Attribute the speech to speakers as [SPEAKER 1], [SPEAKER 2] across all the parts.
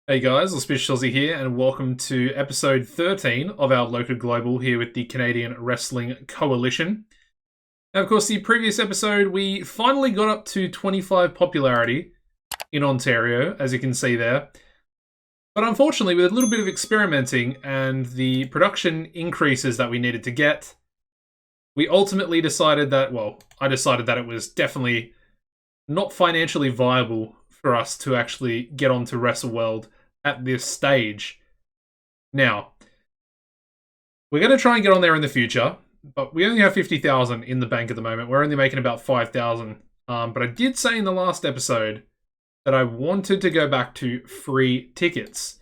[SPEAKER 1] Hey guys, AuspiciousAussie here, and welcome to episode 13 of our Local Global here with the Canadian Wrestling Coalition. Now, of course, the previous episode, we finally got up to 25 popularity in Ontario, as you can see there. But unfortunately, with a little bit of experimenting and the production increases that we needed to get, we ultimately decided that, well, I decided that it was definitely not financially viable for us to actually get onto Wrestle World at this stage. Now, we're going to try and get on there in the future, but we only have 50,000 in the bank at the moment. We're only making about 5,000. But I did say in the last episode that I wanted to go back to free tickets.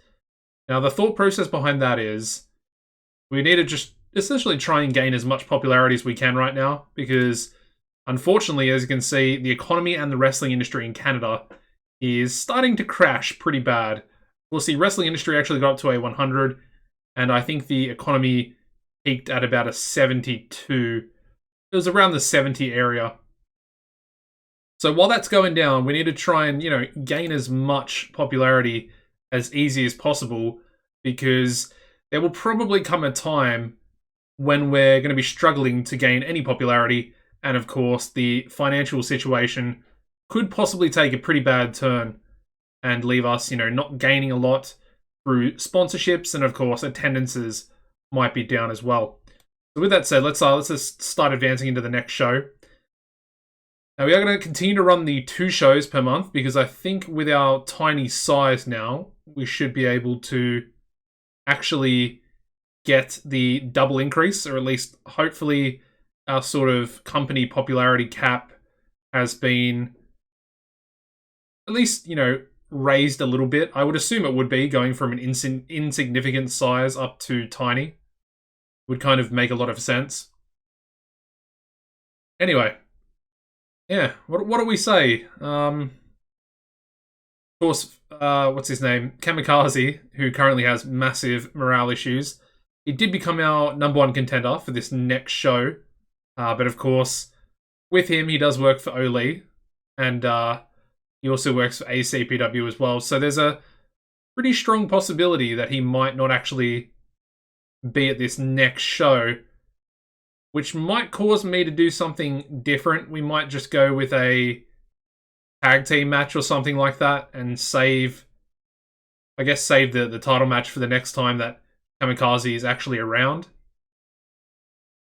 [SPEAKER 1] Now, the thought process behind that is we need to just essentially try and gain as much popularity as we can right now, because unfortunately, as you can see, the economy and the wrestling industry in Canada is starting to crash pretty bad. We'll see, wrestling industry actually got up to a 100, and I think the economy peaked at about a 72. It was around the 70 area. So while that's going down, we need to try and, gain as much popularity as easy as possible, because there will probably come a time when we're going to be struggling to gain any popularity, and of course, the financial situation could possibly take a pretty bad turn and leave us, not gaining a lot through sponsorships, and of course, attendances might be down as well. So with that said, let's just start advancing into the next show. Now, we are going to continue to run the 2 shows per month, because I think with our tiny size now, we should be able to actually get the double increase, or at least hopefully our sort of company popularity cap has been at least, raised a little bit. I would assume it would be going from an insignificant size up to tiny. Would kind of make a lot of sense. Anyway, yeah, what do we say? Of course, what's his name? Kamikaze, who currently has massive morale issues. He did become our #1 contender for this next show. But of course, with him, he does work for Ole, and he also works for ACPW as well. So there's a pretty strong possibility that he might not actually be at this next show, which might cause me to do something different. We might just go with a tag team match or something like that and save the title match for the next time that Kamikaze is actually around.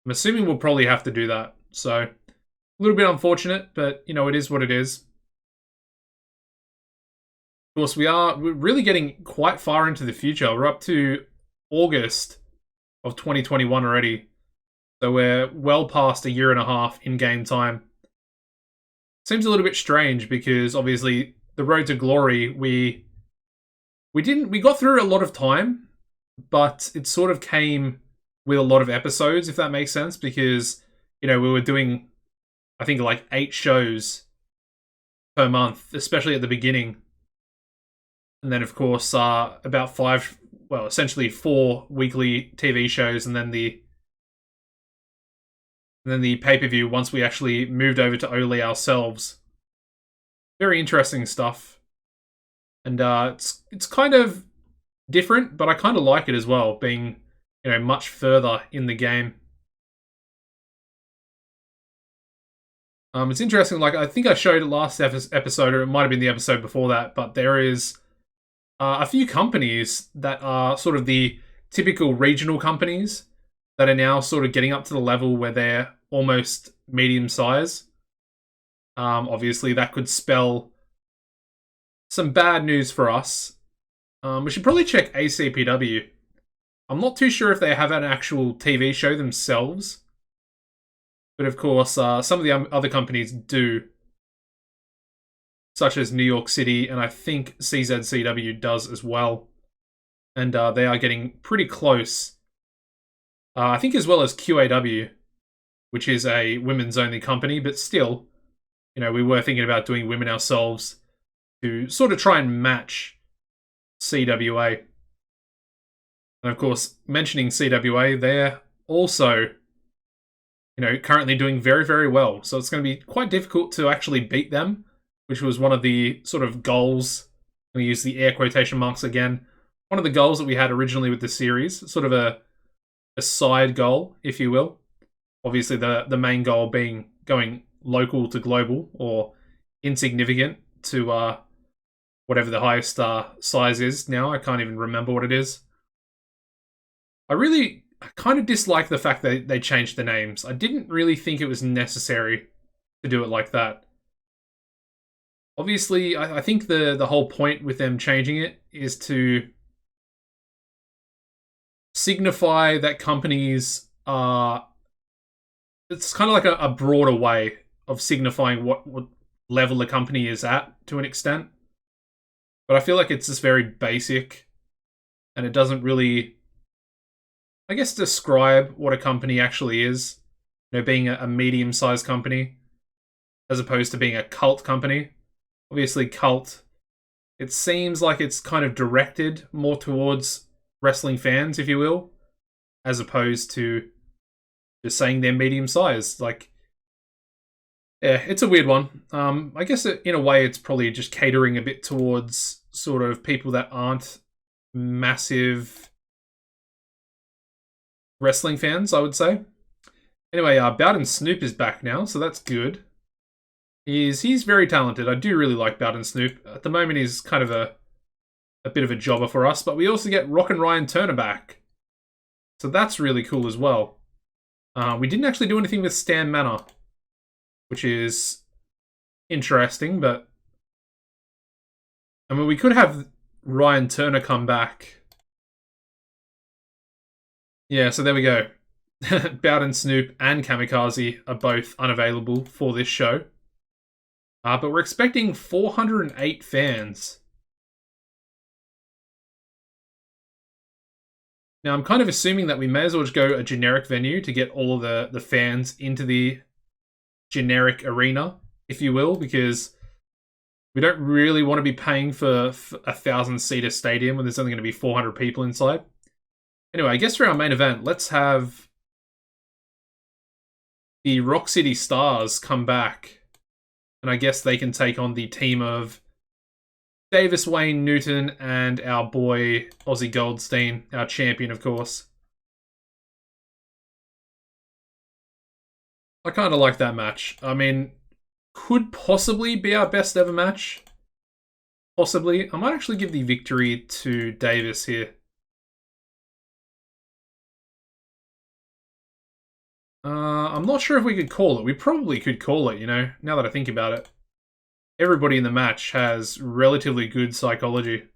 [SPEAKER 1] I'm assuming we'll probably have to do that. So, a little bit unfortunate, but, it is what it is. Of course, we're really getting quite far into the future. We're up to August of 2021 already. So we're well past a year and a half in-game time. Seems a little bit strange, because obviously the Road to Glory, we got through a lot of time, but it sort of came with a lot of episodes, if that makes sense, because, we were doing, I think, like 8 shows per month, especially at the beginning. And then, of course, about 5, well, essentially 4 weekly TV shows, and then the pay-per-view once we actually moved over to Ole ourselves. Very interesting stuff. And it's kind of different, but I kind of like it as well, being, much further in the game. It's interesting, like, I think I showed it last episode, or it might have been the episode before that, but there is a few companies that are sort of the typical regional companies that are now sort of getting up to the level where they're almost medium size. Obviously, that could spell some bad news for us. We should probably check ACPW. I'm not too sure if they have an actual TV show themselves, but of course, some of the other companies do, such as New York City, and I think CZCW does as well. And they are getting pretty close. I think as well as QAW, which is a women's-only company, but still, we were thinking about doing women ourselves to sort of try and match CWA. And of course, mentioning CWA, they're also, currently doing very, very well. So it's going to be quite difficult to actually beat them, which was one of the sort of goals going to use the air quotation marks again. One of the goals that we had originally with the series, sort of a side goal, if you will. Obviously, the main goal being going local to global, or insignificant to whatever the highest size is now. I can't even remember what it is. I kind of dislike the fact that they changed the names. I didn't really think it was necessary to do it like that. Obviously, I think the whole point with them changing it is to signify that companies are... It's kind of like a broader way of signifying what level the company is at, to an extent. But I feel like it's just very basic, and it doesn't really, I guess, describe what a company actually is. You know, being a medium-sized company, as opposed to being a cult company. Obviously, cult, it seems like it's kind of directed more towards wrestling fans, if you will, as opposed to just saying they're medium-sized. Like, yeah, it's a weird one. I guess in a way it's probably just catering a bit towards sort of people that aren't massive wrestling fans, I would say. Anyway, Bowden Snoop is back now, so that's good. He's very talented. I do really like Bowden Snoop. At the moment, he's kind of a bit of a jobber for us, but we also get Rock and Ryan Turner back. So that's really cool as well. We didn't actually do anything with Stan Manor, which is interesting, but I mean, we could have Ryan Turner come back. Yeah, so there we go. Bowden Snoop and Kamikaze are both unavailable for this show. But we're expecting 408 fans. Now, I'm kind of assuming that we may as well just go a generic venue to get all of the fans into the generic arena, if you will, because we don't really want to be paying for a 1,000-seater stadium when there's only going to be 400 people inside. Anyway, I guess for our main event, let's have the Rock City Stars come back. And I guess they can take on the team of Davis Wayne Newton and our boy Ozzie Goldstein, our champion, of course. I kind of like that match. I mean, could possibly be our best ever match. Possibly. I might actually give the victory to Davis here. I'm not sure if we could call it. We probably could call it, you know, now that I think about it. Everybody in the match has relatively good psychology.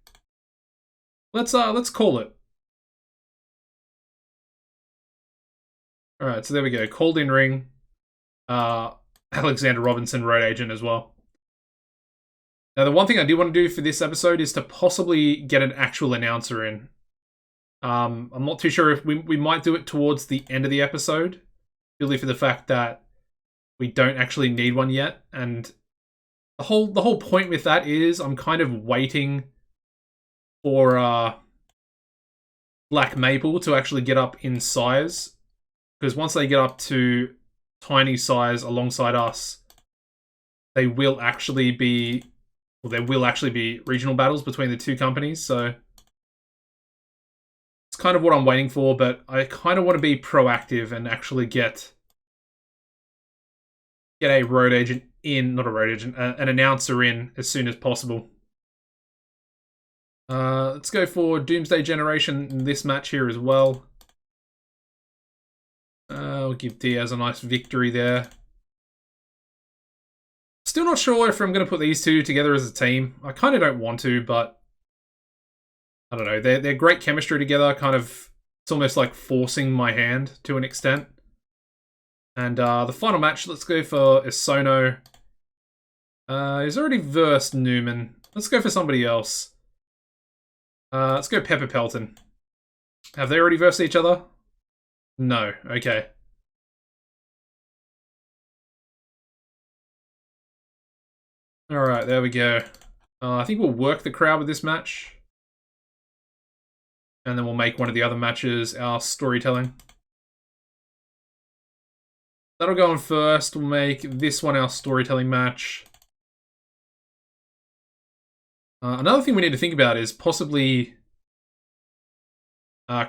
[SPEAKER 1] Let's call it. Alright, so there we go. Called in ring. Alexander Robinson, road agent as well. Now, the one thing I do want to do for this episode is to possibly get an actual announcer in. I'm not too sure if we might do it towards the end of the episode, purely for the fact that we don't actually need one yet. And the whole point with that is I'm kind of waiting for Black Maple to actually get up in size, because once they get up to tiny size alongside us, there will actually be regional battles between the two companies. So it's kind of what I'm waiting for, but I kind of want to be proactive and actually get a road agent in, not a road agent, an announcer in as soon as possible. Let's go for Doomsday Generation in this match here as well. I'll give Diaz a nice victory there. Still not sure if I'm going to put these two together as a team. I kind of don't want to, but I don't know. They're great chemistry together. Kind of, it's almost like forcing my hand to an extent. And the final match, let's go for Isono. He's already versed Newman. Let's go for somebody else. Let's go Pepper Pelton. Have they already versed each other? No. Okay. Alright, there we go. I think we'll work the crowd with this match. And then we'll make one of the other matches our storytelling. That'll go on first. We'll make this one our storytelling match. Another thing we need to think about is possibly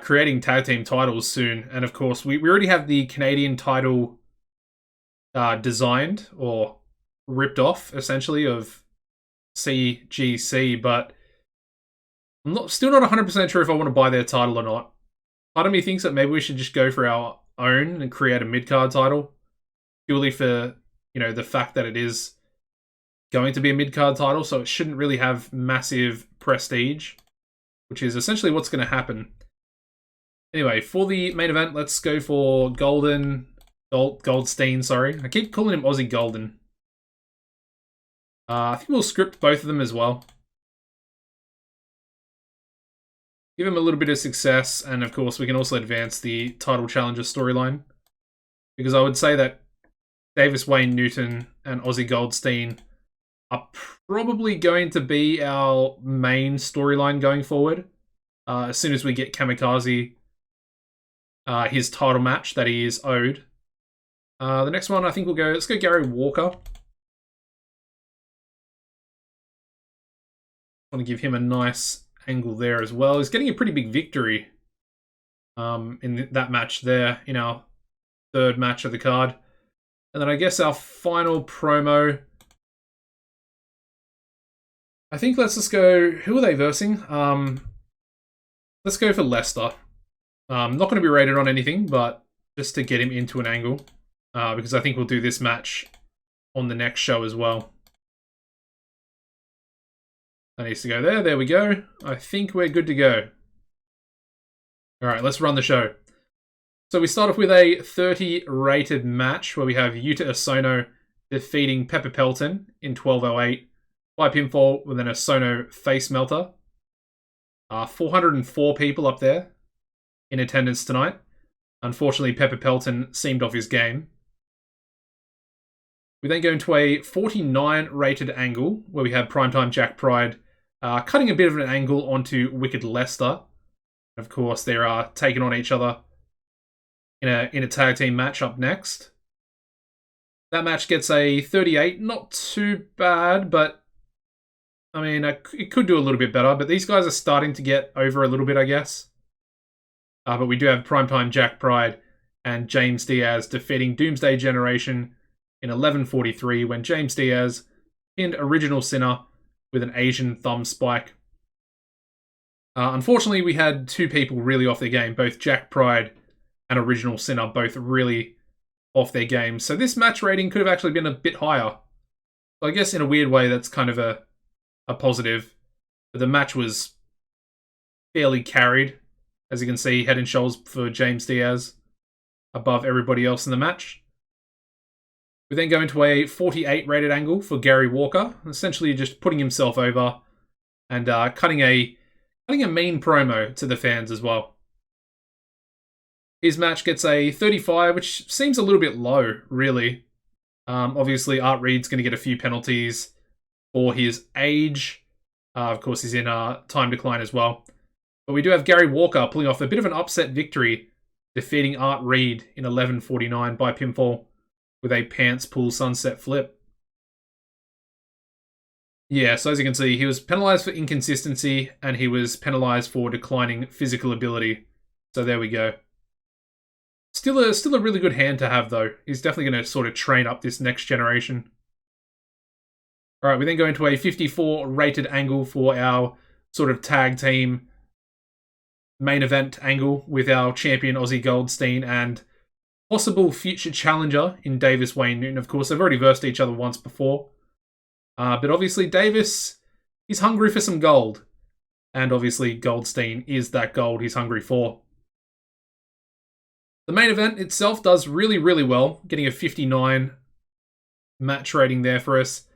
[SPEAKER 1] creating tag team titles soon. And of course, we already have the Canadian title designed or ripped off, essentially, of CGC, but I'm still not 100% sure if I want to buy their title or not. Part of me thinks that maybe we should just go for our own and create a mid-card title, purely for, the fact that it is going to be a mid-card title, so it shouldn't really have massive prestige, which is essentially what's going to happen. Anyway, for the main event, let's go for Goldstein, sorry. I keep calling him Ozzie Golden. I think we'll script both of them as well. Give him a little bit of success, and of course we can also advance the title challenger storyline. Because I would say that Davis Wayne Newton and Ozzie Goldstein are probably going to be our main storyline going forward. As soon as we get Kamikaze his title match that he is owed. The next one, I think let's go Gary Walker. I want to give him a nice angle there as well. He's getting a pretty big victory in that match there, in our third match of the card. And then I guess our final promo, I think let's just go, who are they versing? Let's go for Lester. Not going to be rated on anything, but just to get him into an angle. Because I think we'll do this match on the next show as well. That needs to go there. There we go. I think we're good to go. Alright, let's run the show. So we start off with a 30 rated match where we have Yuta Osono defeating Pepper Pelton in 12:08 by pinfall with an Osono face melter. 404 people up there in attendance tonight. Unfortunately, Pepper Pelton seemed off his game. We then go into a 49 rated angle where we have Primetime Jack Pride cutting a bit of an angle onto Wicked Lester. Of course, they're taking on each other in a tag team match up next. That match gets a 38. Not too bad, but I mean, it could do a little bit better. But these guys are starting to get over a little bit, I guess. But we do have Primetime Jack Pride and James Diaz defeating Doomsday Generation in 11:43 when James Diaz pinned Original Sinner with an Asian thumb spike. Unfortunately, we had two people really off their game, both Jack Pride and Original Sinner, both really off their game. So this match rating could have actually been a bit higher. So I guess in a weird way, that's kind of a positive. But the match was fairly carried, as you can see, head and shoulders for James Diaz above everybody else in the match. We then go into a 48 rated angle for Gary Walker, essentially just putting himself over and cutting a mean promo to the fans as well. His match gets a 35, which seems a little bit low, really. Obviously, Art Reed's going to get a few penalties for his age. Of course, he's in time decline as well. But we do have Gary Walker pulling off a bit of an upset victory, defeating Art Reed in 11:49 by pinfall with a pants pull sunset flip. Yeah, so as you can see, he was penalized for inconsistency and he was penalized for declining physical ability. So there we go. Still a really good hand to have, though. He's definitely going to sort of train up this next generation. Alright, we then go into a 54 rated angle for our sort of tag team main event angle with our champion Ozzie Goldstein and possible future challenger in Davis Wayne Newton. Of course, they've already versed each other once before. But obviously, Davis is hungry for some gold. And obviously, Goldstein is that gold he's hungry for. The main event itself does really, really well, getting a 59 match rating there for us.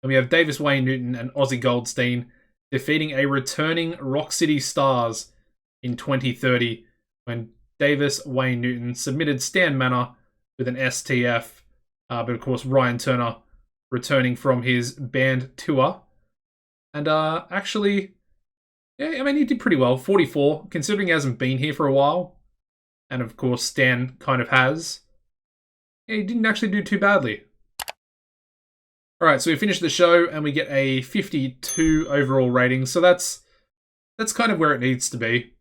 [SPEAKER 1] And we have Davis Wayne Newton and Ozzie Goldstein defeating a returning Rock City Stars in 2030 when Davis Wayne Newton submitted Stan Manor with an STF. But of course, Ryan Turner returning from his band tour. And actually, yeah, I mean, he did pretty well. 44, considering he hasn't been here for a while. And of course, Stan kind of has. Yeah, he didn't actually do too badly. All right, so we finish the show and we get a 52 overall rating. So that's kind of where it needs to be.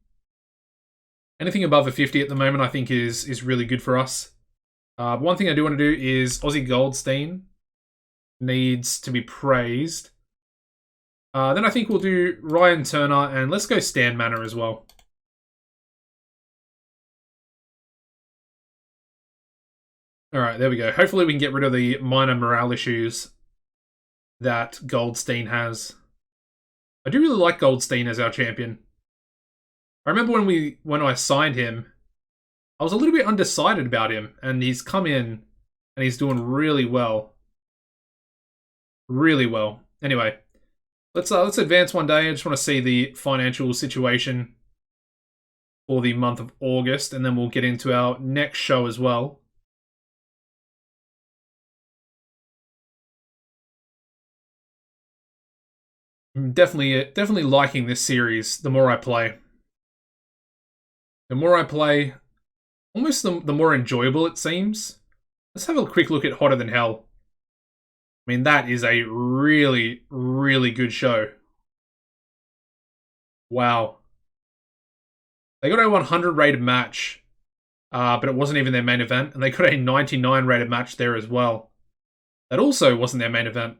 [SPEAKER 1] Anything above a 50 at the moment, I think, is really good for us. One thing I do want to do is Ozzie Goldstein needs to be praised. Then I think we'll do Ryan Turner, and let's go Stan Manor as well. All right, there we go. Hopefully we can get rid of the minor morale issues that Goldstein has. I do really like Goldstein as our champion. I remember when I signed him, I was a little bit undecided about him, and he's come in and he's doing really well. Really well. Anyway, let's advance one day. I just want to see the financial situation for the month of August, and then we'll get into our next show as well. I'm definitely liking this series the more I play. The more I play, almost the more enjoyable it seems. Let's have a quick look at Hotter Than Hell. I mean, that is a really, really good show. Wow. They got a 100 rated match, but it wasn't even their main event, and they got a 99 rated match there as well. That also wasn't their main event.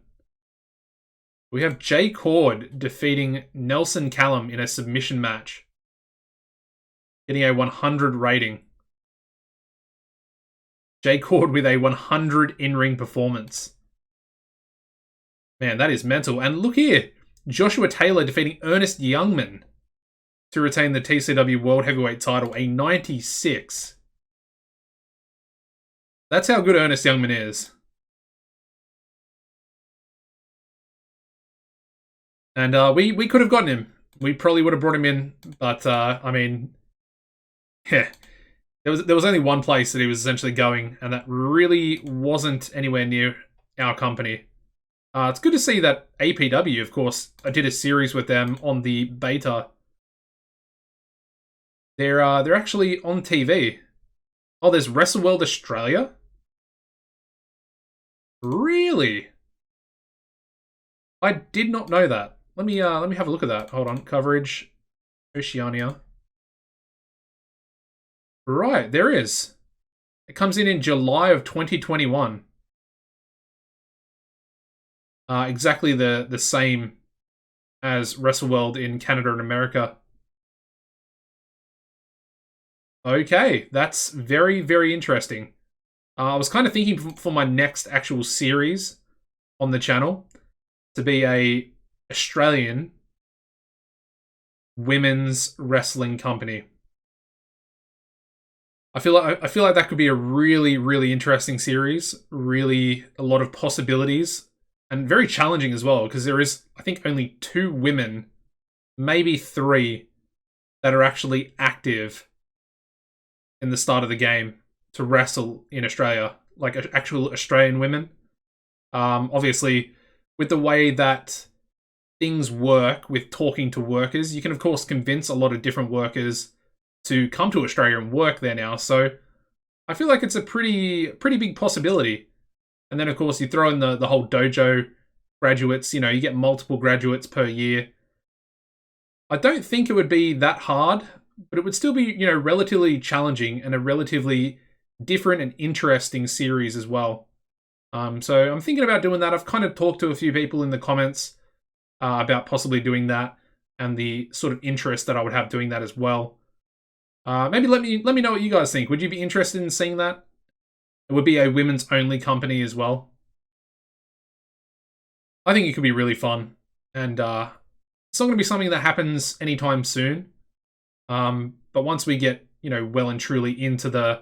[SPEAKER 1] We have Jay Cord defeating Nelson Callum in a submission match, getting a 100 rating. Jay Cord with a 100 in-ring performance. Man, that is mental. And look here, Joshua Taylor defeating Ernest Youngman to retain the TCW World Heavyweight title, a 96. That's how good Ernest Youngman is. And we could have gotten him. We probably would have brought him in, but I mean, yeah, there was only one place that he was essentially going, and that really wasn't anywhere near our company. It's good to see that APW, of course, I did a series with them on the beta. They're actually on TV. Oh, there's Wrestle World Australia? Really? I did not know that. Let me have a look at that. Hold on, coverage, Oceania. Right, there is. It comes in July of 2021. Exactly the same as WrestleWorld in Canada and America. Okay, that's very, very interesting. I was kind of thinking for my next actual series on the channel to be a Australian women's wrestling company. I feel like that could be a really, really interesting series. Really, a lot of possibilities. And very challenging as well, because there is, I think, only 2 women, maybe 3, that are actually active in the start of the game to wrestle in Australia, like actual Australian women. Obviously, with the way that things work with talking to workers, you can, of course, convince a lot of different workers to come to Australia and work there now. So I feel like it's a pretty big possibility. And then, of course, you throw in the whole dojo graduates. You know, you get multiple graduates per year. I don't think it would be that hard, but it would still be, you know, relatively challenging and a relatively different and interesting series as well. So I'm thinking about doing that. I've kind of talked to a few people in the comments about possibly doing that and the sort of interest that I would have doing that as well. Maybe let me know what you guys think. Would you be interested in seeing that? It would be a women's only company as well. I think it could be really fun. And it's not going to be something that happens anytime soon. But once we get, you know, well and truly into the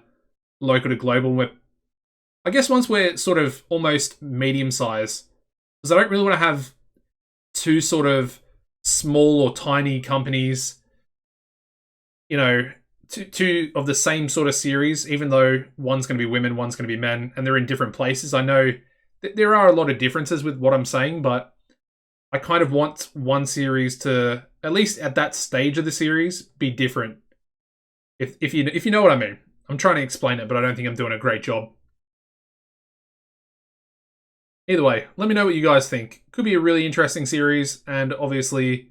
[SPEAKER 1] local to global, I guess once we're sort of almost medium size, because I don't really want to have 2 sort of small or tiny companies, you know, two of the same sort of series, even though one's going to be women, one's going to be men, and they're in different places. I know there are a lot of differences with what I'm saying, but I kind of want one series to, at least at that stage of the series, be different. If you know what I mean. I'm trying to explain it, but I don't think I'm doing a great job. Either way, let me know what you guys think. Could be a really interesting series, and obviously,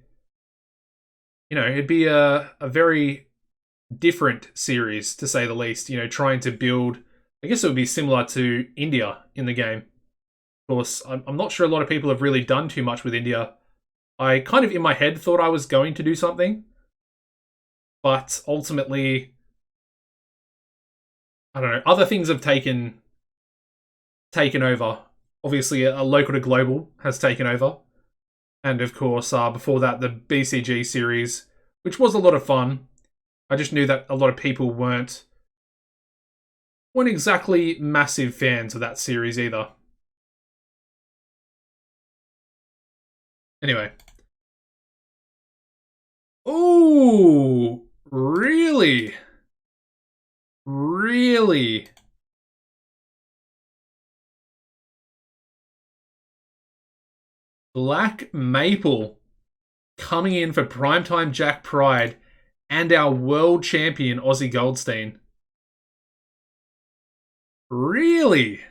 [SPEAKER 1] it'd be a very different series, to say the least. Trying to build, I guess it would be similar to India in the game. Of course, I'm not sure a lot of people have really done too much with India. I kind of, in my head, thought I was going to do something, but ultimately, I don't know, other things have taken over. Obviously, a local to global has taken over. And of course, before that, the BCG series, which was a lot of fun. I just knew that a lot of people weren't exactly massive fans of that series either. Anyway. Oh, really? Really? Black Maple coming in for Primetime Jack Pride and our world champion, Ozzie Goldstein. Really?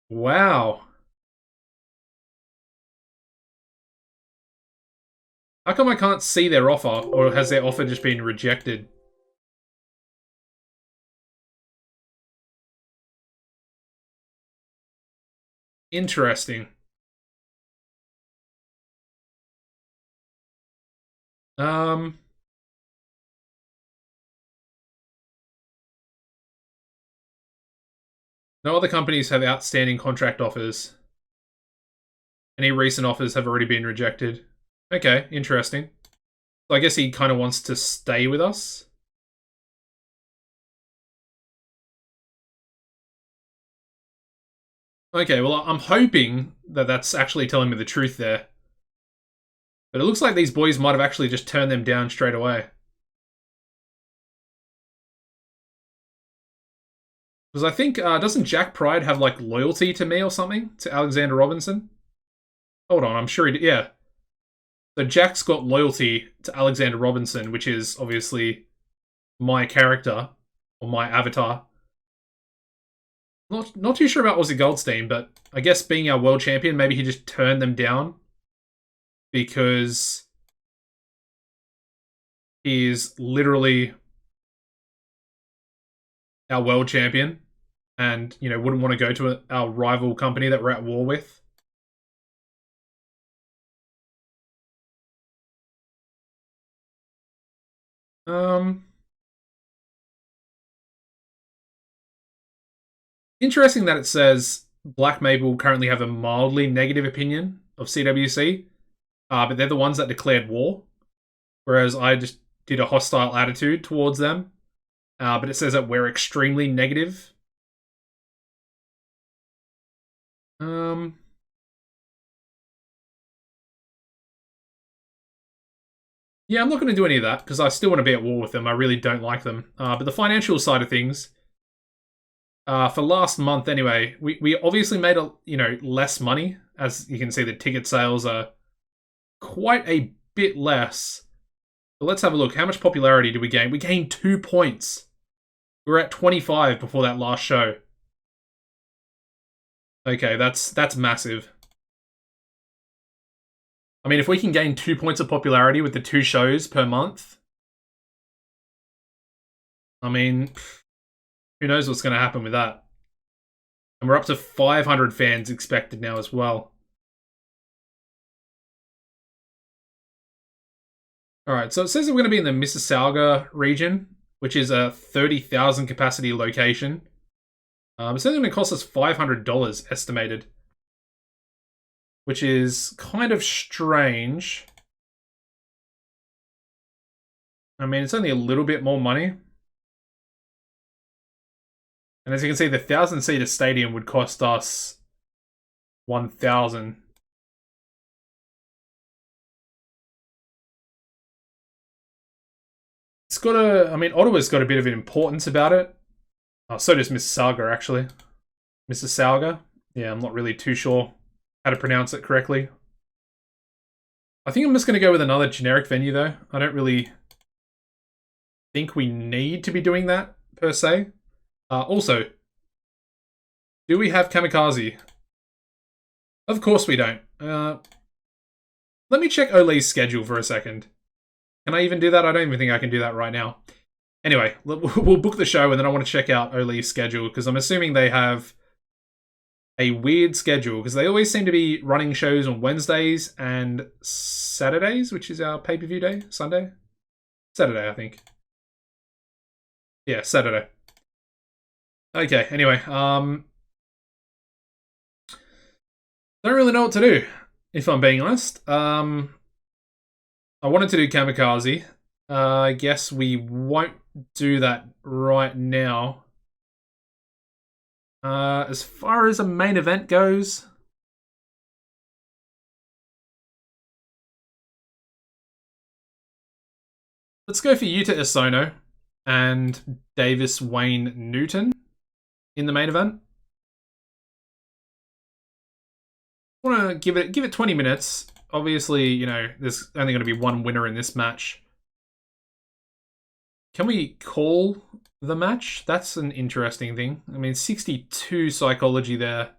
[SPEAKER 1] Wow. How come I can't see their offer, or has their offer just been rejected? Interesting. No other companies have outstanding contract offers. Any recent offers have already been rejected. Okay, interesting. So I guess he kind of wants to stay with us. Okay, well, I'm hoping that that's actually telling me the truth there. But it looks like these boys might have actually just turned them down straight away. Because I think, doesn't Jack Pride have, like, loyalty to me or something? To Alexander Robinson? Hold on, I'm sure he did. Yeah. So Jack's got loyalty to Alexander Robinson, which is obviously my character, or my avatar. Not too sure about Ozzie Goldstein, but I guess being our world champion, maybe he just turned them down because he's literally our world champion and, wouldn't want to go to our rival company that we're at war with. Interesting that it says Black Maple currently have a mildly negative opinion of CWC, but they're the ones that declared war, whereas I just did a hostile attitude towards them. But it says that we're extremely negative. Yeah, I'm not going to do any of that because I still want to be at war with them. I really don't like them. But the financial side of things, for last month anyway, we obviously made less money. As you can see, the ticket sales are quite a bit less. But let's have a look. How much popularity did we gain? We gained 2 points. We were at 25 before that last show. Okay, that's massive. I mean, if we can gain 2 points of popularity with the 2 shows per month, I mean, who knows what's going to happen with that. And we're up to 500 fans expected now as well. Alright, so it says that we're going to be in the Mississauga region, which is a 30,000 capacity location. It's only going to cost us $500 estimated, which is kind of strange. I mean, it's only a little bit more money. And as you can see, the 1,000-seater stadium would cost us 1,000. It's got I mean, Ottawa's got a bit of an importance about it. Oh, so does Mississauga, actually. Mississauga? Yeah, I'm not really too sure how to pronounce it correctly. I think I'm just going to go with another generic venue, though. I don't really think we need to be doing that, per se. Also, do we have Kamikaze? Of course we don't. Let me check Ole's schedule for a second. Can I even do that? I don't even think I can do that right now. Anyway, we'll book the show, and then I want to check out Ole's schedule, because I'm assuming they have a weird schedule, because they always seem to be running shows on Wednesdays and Saturdays, which is our pay-per-view day. Sunday? Saturday, I think. Yeah, Saturday. Okay, anyway, don't really know what to do, if I'm being honest. I wanted to do Kamikaze. I guess we won't do that right now. As far as a main event goes, let's go for Yuta Isono and Davis Wayne Newton in the main event. I want to give it 20 minutes. Obviously, you know, there's only going to be one winner in this match. Can we call the match? That's an interesting thing. I mean, 62 psychology there.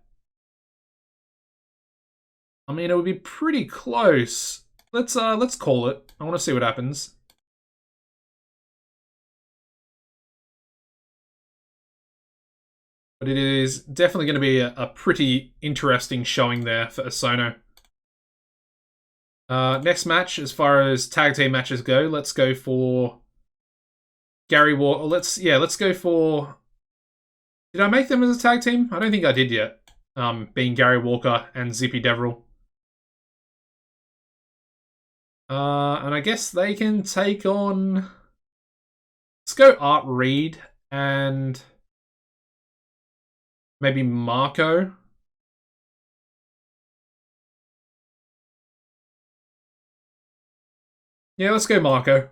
[SPEAKER 1] I mean, it would be pretty close. Let's call it. I want to see what happens. But it is definitely going to be a pretty interesting showing there for Isono. Next match, as far as tag team matches go, let's go for Gary Walker. Let's go for... Did I make them as a tag team? I don't think I did yet. Being Gary Walker and Zippy Deverell. And I guess they can take on... Let's go Art Reed and maybe Marco. Yeah, let's go Marco.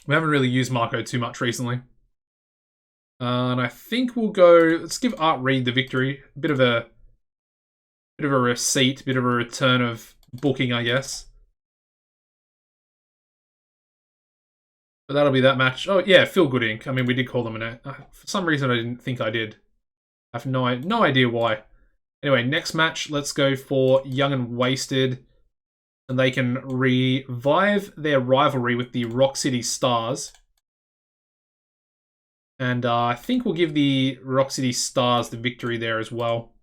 [SPEAKER 1] We haven't really used Marco too much recently. And I think we'll go... Let's give Art Reed the victory. Bit of a receipt, bit of a return of booking, I guess. But that'll be that match. Oh, yeah, Feel Good Inc. I mean, we did call them an... for some reason, I didn't think I did. I have no idea why. Anyway, next match, let's go for Young and Wasted. And they can revive their rivalry with the Rock City Stars. And I think we'll give the Rock City Stars the victory there as well.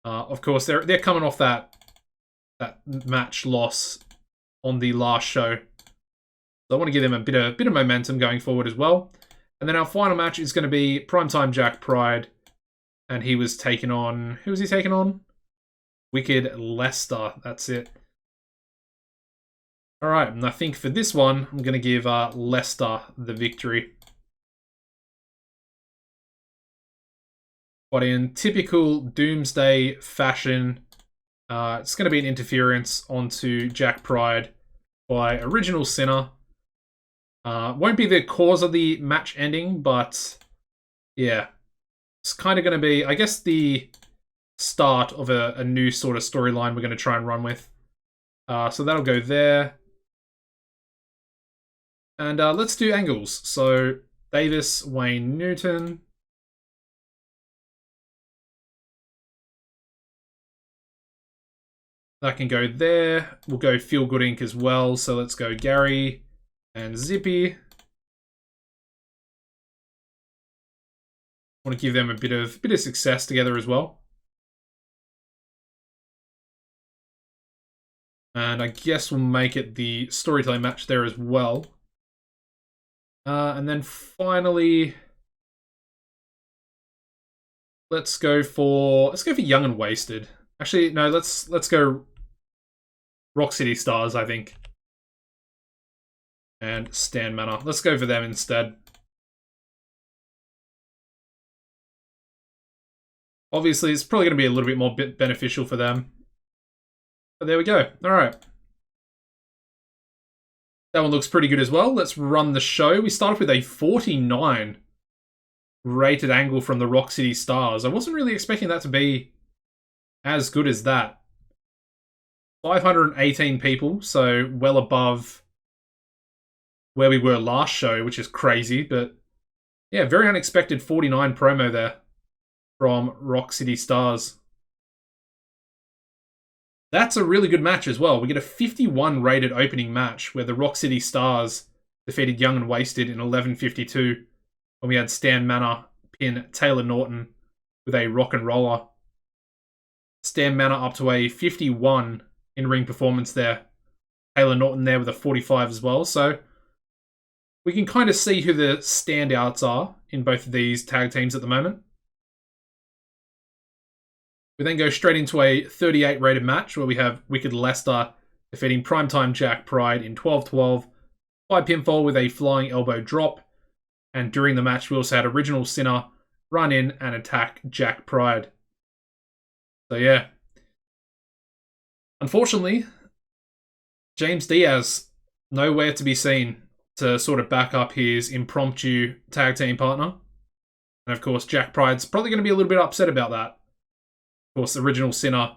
[SPEAKER 1] Of course, they're coming off that match loss on the last show. So I want to give them a bit of momentum going forward as well. And then our final match is going to be Primetime Jack Pride. And he was taken on... Who was he taken on? Wicked Lester. That's it. Alright, and I think for this one, I'm going to give Lester the victory. But in typical Doomsday fashion, it's going to be an interference onto Jack Pride by Original Sinner. Won't be the cause of the match ending, but yeah. It's kind of going to be, I guess, the start of a new sort of storyline we're going to try and run with. So that'll go there. And let's do angles. So Davis, Wayne Newton. That can go there. We'll go Feel Good Inc. as well. So let's go Gary and Zippy. Want to give them a bit of success together as well. And I guess we'll make it the storytelling match there as well. And then finally, let's go for Young and Wasted. Actually, no, let's go Rock City Stars, I think. And Stan Manor. Let's go for them instead. Obviously, it's probably going to be a little bit more beneficial for them. But there we go. All right. That one looks pretty good as well. Let's run the show. We start off with a 49 rated angle from the Rock City Stars. I wasn't really expecting that to be as good as that. 518 people, so well above where we were last show, which is crazy. But yeah, very unexpected 49 promo there. from Rock City Stars. That's a really good match as well. We get a 51 rated opening match where the Rock City Stars defeated Young and Wasted in 11:52. When we had Stan Manor pin Taylor Norton with a rock and roller. Stan Manor up to a 51 in-ring performance there. Taylor Norton there with a 45 as well. So we can kind of see who the standouts are in both of these tag teams at the moment. We then go straight into a 38 rated match where we have Wicked Lester defeating Primetime Jack Pride in 12-12 by pinfall with a flying elbow drop. And during the match, we also had Original Sinner run in and attack Jack Pride. So yeah. Unfortunately, James Diaz nowhere to be seen to sort of back up his impromptu tag team partner. And of course, Jack Pride's probably going to be a little bit upset about that. Of course, Original Sinner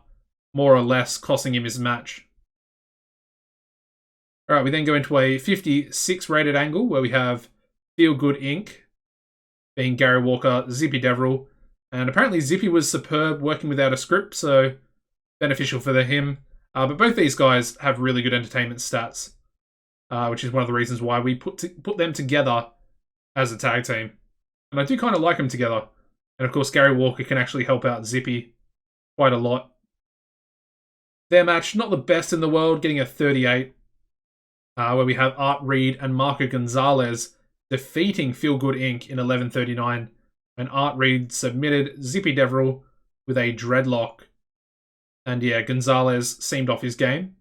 [SPEAKER 1] more or less costing him his match. Alright, we then go into a 56 rated angle where we have Feel Good Inc. being Gary Walker, Zippy Deverell. And apparently Zippy was superb working without a script, so beneficial for him. But both these guys have really good entertainment stats, which is one of the reasons why we put them together as a tag team. And I do kind of like them together. And of course, Gary Walker can actually help out Zippy quite a lot. Their match, not the best in the world, getting a 38, where we have Art Reed and Marco Gonzalez defeating Feel Good Inc. in 11:39, and Art Reed submitted Zippy Deverell with a dreadlock. And yeah, Gonzalez seemed off his game.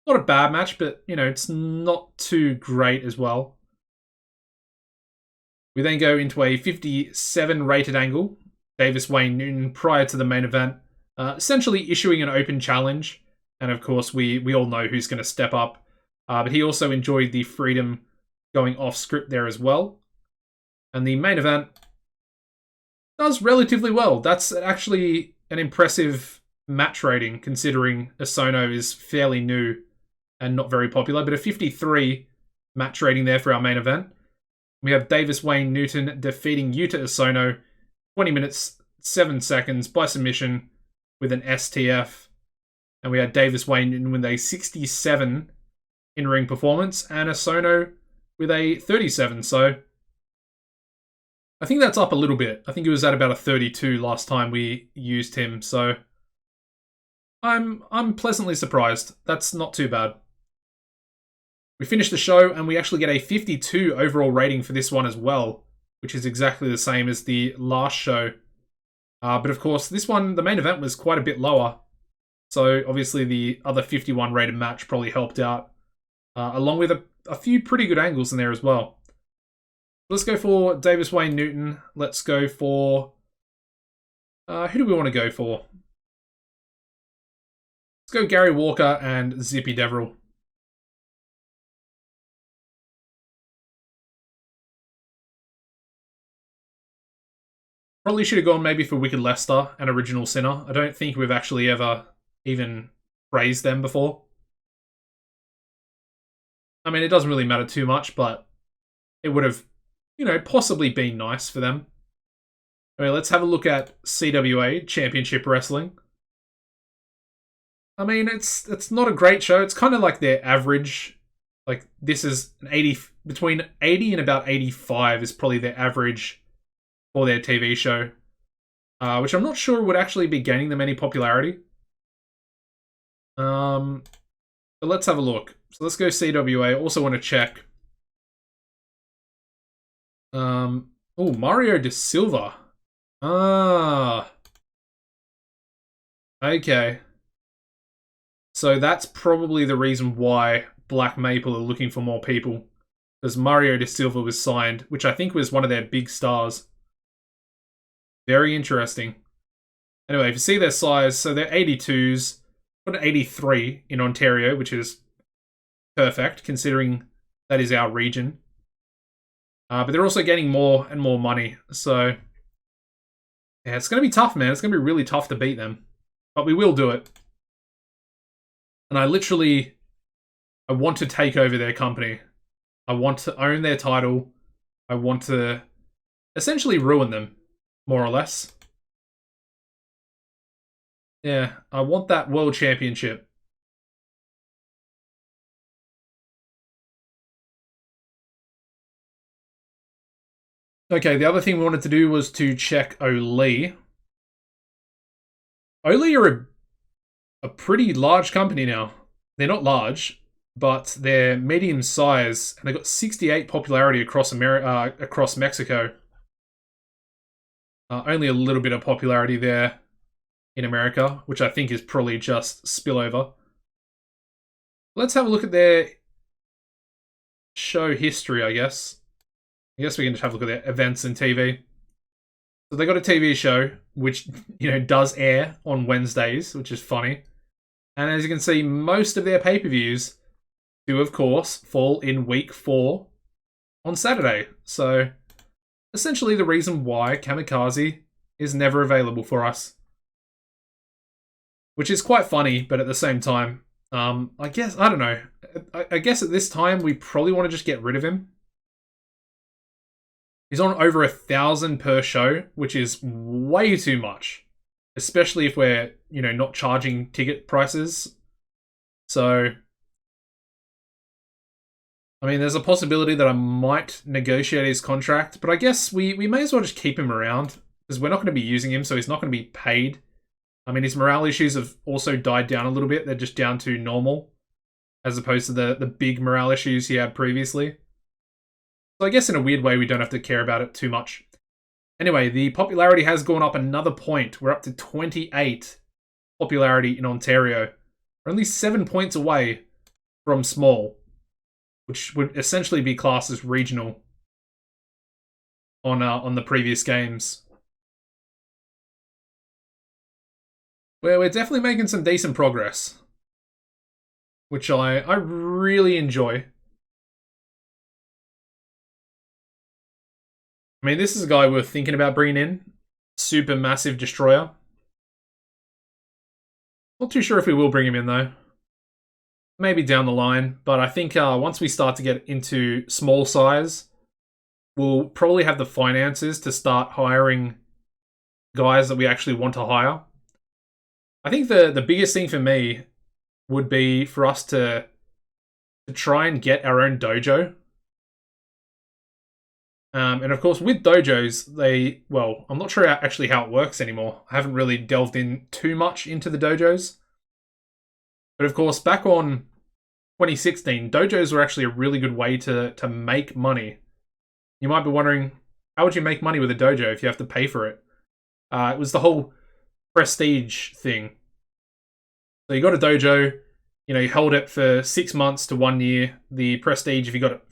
[SPEAKER 1] Not a bad match, but, you know, it's not too great as well. We then go into a 57 rated angle. Davis Wayne Newton prior to the main event, essentially issuing an open challenge. And of course, we all know who's going to step up. But he also enjoyed the freedom going off script there as well. And the main event does relatively well. That's actually an impressive match rating considering Osono is fairly new and not very popular. But a 53 match rating there for our main event. We have Davis Wayne Newton defeating Yuta Osono 20 minutes, 7 seconds by submission with an STF. And we had Davis Wayne Newton with a 67 in-ring performance and Osono with a 37. So I think that's up a little bit. I think it was at about a 32 last time we used him. So I'm pleasantly surprised. That's not too bad. We finish the show and we actually get a 52 overall rating for this one as well, which is exactly the same as the last show. But of course, this one, the main event was quite a bit lower. So obviously the other 51 rated match probably helped out, along with a few pretty good angles in there as well. Let's go for Davis Wayne Newton. Let's go for... who do we want to go for? Let's go Gary Walker and Zippy Deverell. Probably should have gone maybe for Wicked Lester and Original Sinner. I don't think we've actually ever even praised them before. I mean, it doesn't really matter too much, but it would have, you know, possibly been nice for them. Anyway, let's have a look at CWA, Championship Wrestling. I mean, it's not a great show. It's kind of like their average. Like, this is an 80, between 80 and about 85 is probably their average for their TV show, which I'm not sure would actually be gaining them any popularity. But let's have a look. So let's go CWA. Also want to check. Oh, Mario de Silva. Okay. So that's probably the reason why Black Maple are looking for more people. Because Mario de Silva was signed, which I think was one of their big stars. Very interesting. Anyway, if you see their size, so they're 82s, got an 83 in Ontario, which is perfect, considering that is our region. But they're also getting more and more money, so yeah, it's going to be tough, man. It's going to be really tough to beat them. But we will do it. And I want to take over their company. I want to own their title. I want to essentially ruin them, more or less. Yeah, I want that World Championship. Okay, the other thing we wanted to do was to check Oli. Oli are a pretty large company now. They're not large, but they're medium size, and they've got 68 popularity across across Mexico. Only a little bit of popularity there in America, which I think is probably just spillover. Let's have a look at their show history, I guess. I guess we can just have a look at their events and TV. So they got a TV show, which, does air on Wednesdays, which is funny. And as you can see, most of their pay-per-views do, of course, fall in week 4 on Saturday. So, essentially the reason why Kamikaze is never available for us. Which is quite funny, but at the same time, I guess, I don't know. I guess at this time, we probably want to just get rid of him. He's on over 1,000 per show, which is way too much. Especially if we're, not charging ticket prices. So, I mean, there's a possibility that I might negotiate his contract, but I guess we may as well just keep him around, because we're not going to be using him, so he's not going to be paid. I mean, his morale issues have also died down a little bit. They're just down to normal, as opposed to the big morale issues he had previously. So I guess in a weird way, we don't have to care about it too much. Anyway, the popularity has gone up another point. We're up to 28 popularity in Ontario. We're only 7 points away from small, which would essentially be classed as regional on the previous games. We're definitely making some decent progress, which I really enjoy. I mean, this is a guy we're thinking about bringing in. Super massive destroyer. Not too sure if we will bring him in, though. Maybe down the line. But I think once we start to get into small size, we'll probably have the finances to start hiring guys that we actually want to hire. I think the biggest thing for me would be for us to try and get our own dojo. And of course, with dojos, I'm not sure actually how it works anymore. I haven't really delved in too much into the dojos. But of course, back on 2016, dojos were actually a really good way to make money. You might be wondering, how would you make money with a dojo if you have to pay for it? It was the whole prestige thing. So you got a dojo, you held it for 6 months to 1 year. The prestige, if you got it,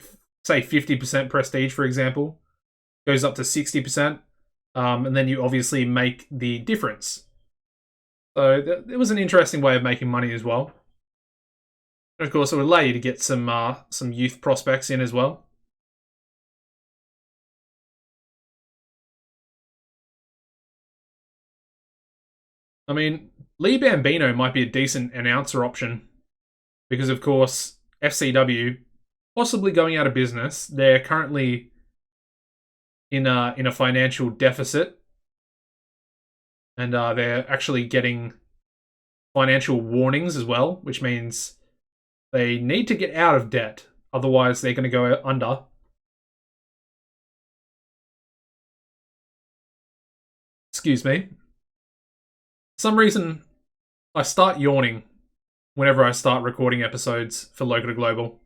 [SPEAKER 1] say 50% prestige, for example, goes up to 60%. And then you obviously make the difference. So it was an interesting way of making money as well. And of course, it would allow you to get some youth prospects in as well. I mean, Lee Bambino might be a decent announcer option because, of course, FCW possibly going out of business. They're currently in a financial deficit, and they're actually getting financial warnings as well, which means they need to get out of debt. Otherwise, they're going to go under. Excuse me. For some reason, I start yawning whenever I start recording episodes for Local to Global.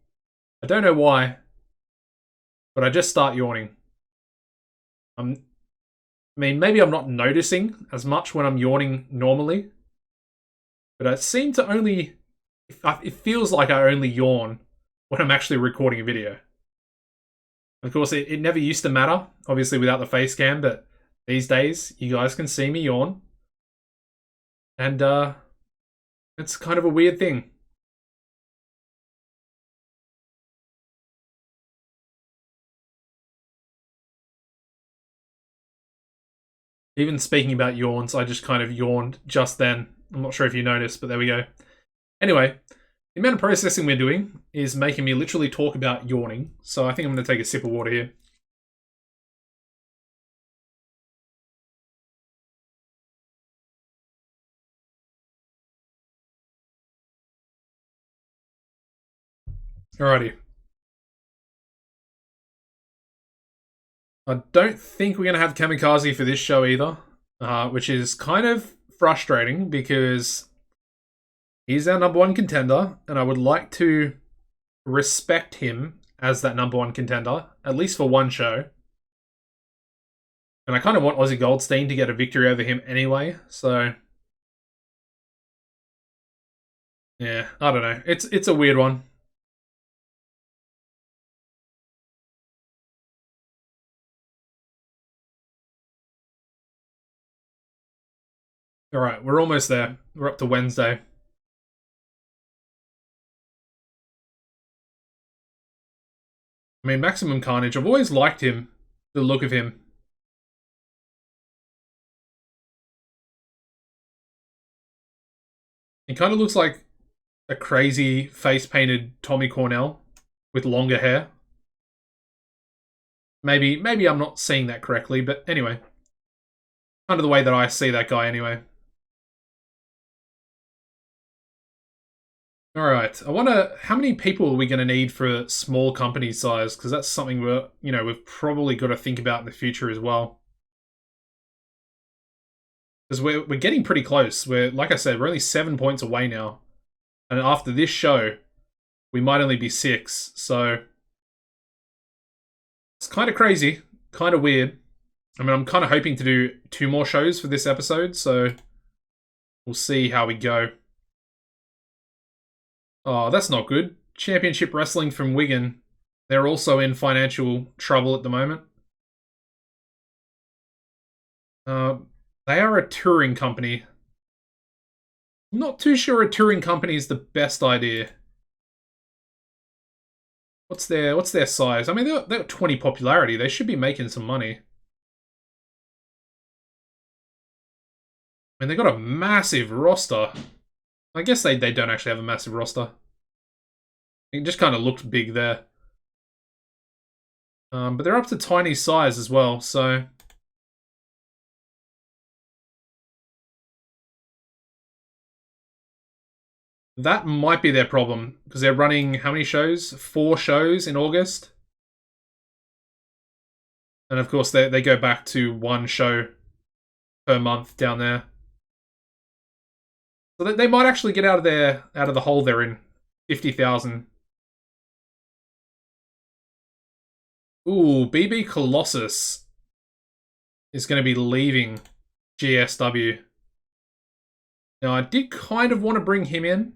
[SPEAKER 1] I don't know why, but I just start yawning. I mean, maybe I'm not noticing as much when I'm yawning normally, but I seem to only... It feels like I only yawn when I'm actually recording a video. Of course, it never used to matter, obviously without the face cam, but these days, you guys can see me yawn. And it's kind of a weird thing. Even speaking about yawns, I just kind of yawned just then. I'm not sure if you noticed, but there we go. Anyway, the amount of processing we're doing is making me literally talk about yawning. So I think I'm going to take a sip of water here. Alrighty. I don't think we're going to have Kamikaze for this show either, which is kind of frustrating because he's our number one contender, and I would like to respect him as that number one contender, at least for one show. And I kind of want Ozzie Goldstein to get a victory over him anyway, so... yeah, I don't know. It's a weird one. Alright, we're almost there. We're up to Wednesday. I mean, Maximum Carnage, I've always liked him, the look of him. He kind of looks like a crazy face-painted Tommy Cornell with longer hair. Maybe I'm not seeing that correctly, but anyway. Kind of the way that I see that guy anyway. Alright, I wonder how many people are we going to need for a small company size, because that's something we've probably got to think about in the future as well. Because we're getting pretty close. Like I said, we're only 7 points away now. And after this show, we might only be 6, so... it's kind of crazy, kind of weird. I mean, I'm kind of hoping to do 2 more shows for this episode, so... we'll see how we go. Oh, that's not good. Championship Wrestling from Wigan. They're also in financial trouble at the moment. They are a touring company. I'm not too sure a touring company is the best idea. What's their size? I mean, they're got 20 popularity. They should be making some money. I mean, they've got a massive roster. I guess they don't actually have a massive roster. It just kind of looked big there. But they're up to tiny size as well, so... that might be their problem, because they're running how many shows? 4 shows in August. And of course, they go back to 1 show per month down there. So they might actually get out of the hole they're in. 50,000. Ooh, BB Colossus is going to be leaving GSW. Now, I did kind of want to bring him in.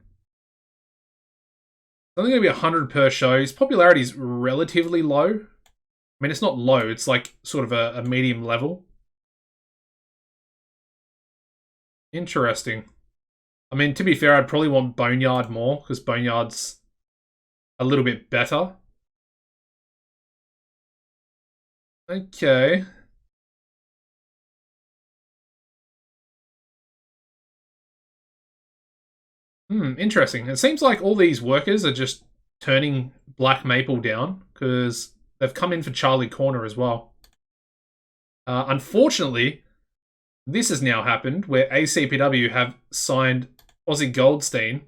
[SPEAKER 1] I think it'll be 100 per show. His popularity is relatively low. I mean, it's not low. It's like sort of a medium level. Interesting. I mean, to be fair, I'd probably want Boneyard more, because Boneyard's a little bit better. Okay. Interesting. It seems like all these workers are just turning Black Maple down, because they've come in for Charlie Corner as well. Unfortunately, this has now happened, where ACPW have signed Ozzie Goldstein,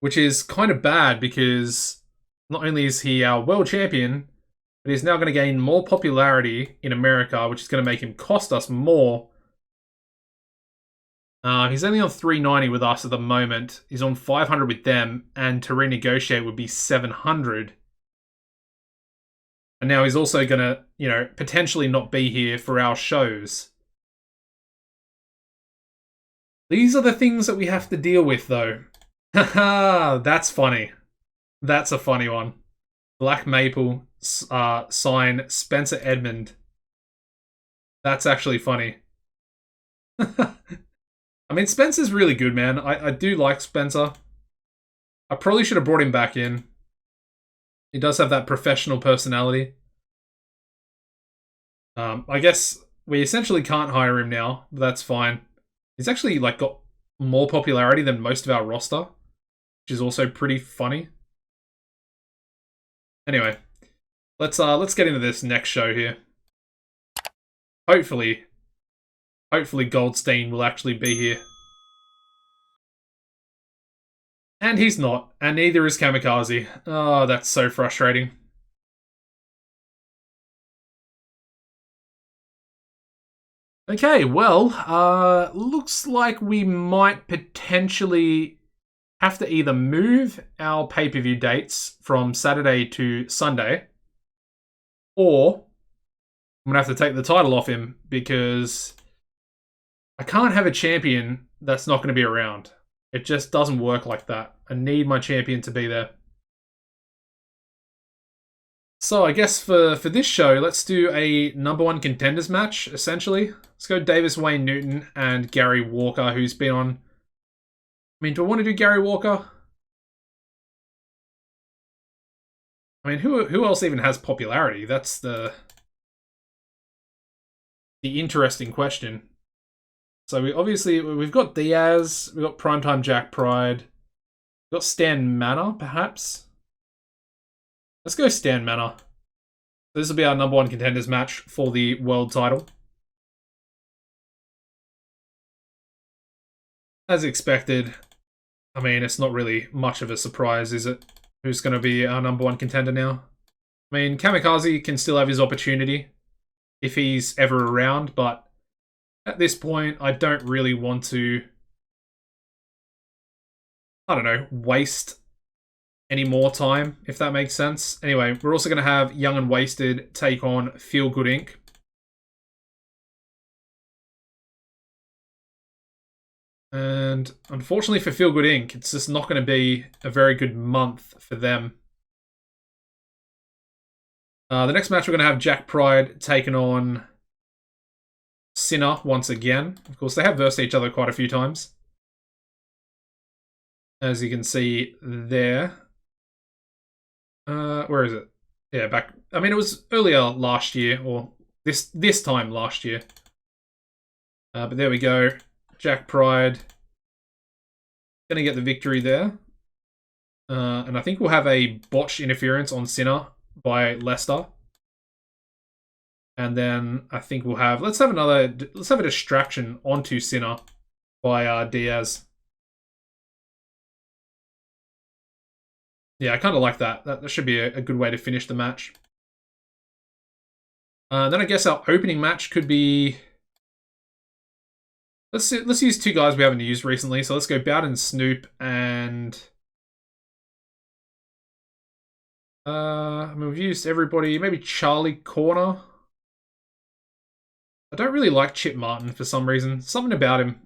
[SPEAKER 1] which is kind of bad because not only is he our world champion, but he's now going to gain more popularity in America, which is going to make him cost us more. He's only on 390 with us at the moment. He's on 500 with them, and to renegotiate would be 700. And now he's also going to, potentially not be here for our shows. These are the things that we have to deal with, though. Haha, that's funny. That's a funny one. Black Maple sign Spencer Edmund. That's actually funny. I mean, Spencer's really good, man. I do like Spencer. I probably should have brought him back in. He does have that professional personality. I guess we essentially can't hire him now, but that's fine. He's actually got more popularity than most of our roster, which is also pretty funny. Anyway, let's get into this next show here. Hopefully Goldstein will actually be here. And he's not, and neither is Kamikaze. Oh, that's so frustrating. Okay, well, looks like we might potentially have to either move our pay-per-view dates from Saturday to Sunday, or I'm going to have to take the title off him because I can't have a champion that's not going to be around. It just doesn't work like that. I need my champion to be there. So I guess for this show, let's do a number one contenders match, essentially. Let's go Davis Wayne Newton and Gary Walker, who's been on... I mean, do I want to do Gary Walker? I mean, who else even has popularity? That's the interesting question. So we've got Diaz, we've got Primetime Jack Pride, we've got Stan Manor, perhaps? Let's go Stan Manor. This will be our number one contenders match for the world title. As expected, I mean, it's not really much of a surprise, is it? Who's going to be our number one contender now? I mean, Kamikaze can still have his opportunity if he's ever around, but at this point, I don't really want to, I don't know, waste any more time, if that makes sense. Anyway, we're also going to have Young and Wasted take on Feel Good Inc. And unfortunately for Feel Good Inc., it's just not going to be a very good month for them. The next match, we're going to have Jack Pride taking on Sinner once again. Of course, they have versed each other quite a few times, as you can see there. Where is it? Yeah, back. I mean, it was earlier last year, or this time last year. But there we go. Jack Pride gonna get the victory there. And I think we'll have a botched interference on Sinner by Lester. And then I think we'll have let's have a distraction onto Sinner by Diaz. Yeah, I kind of like that. That should be a good way to finish the match. Then I guess our opening match could be... Let's use two guys we haven't used recently. So let's go Bowden Snoop and... I mean, we've used everybody. Maybe Charlie Corner. I don't really like Chip Martin for some reason. Something about him.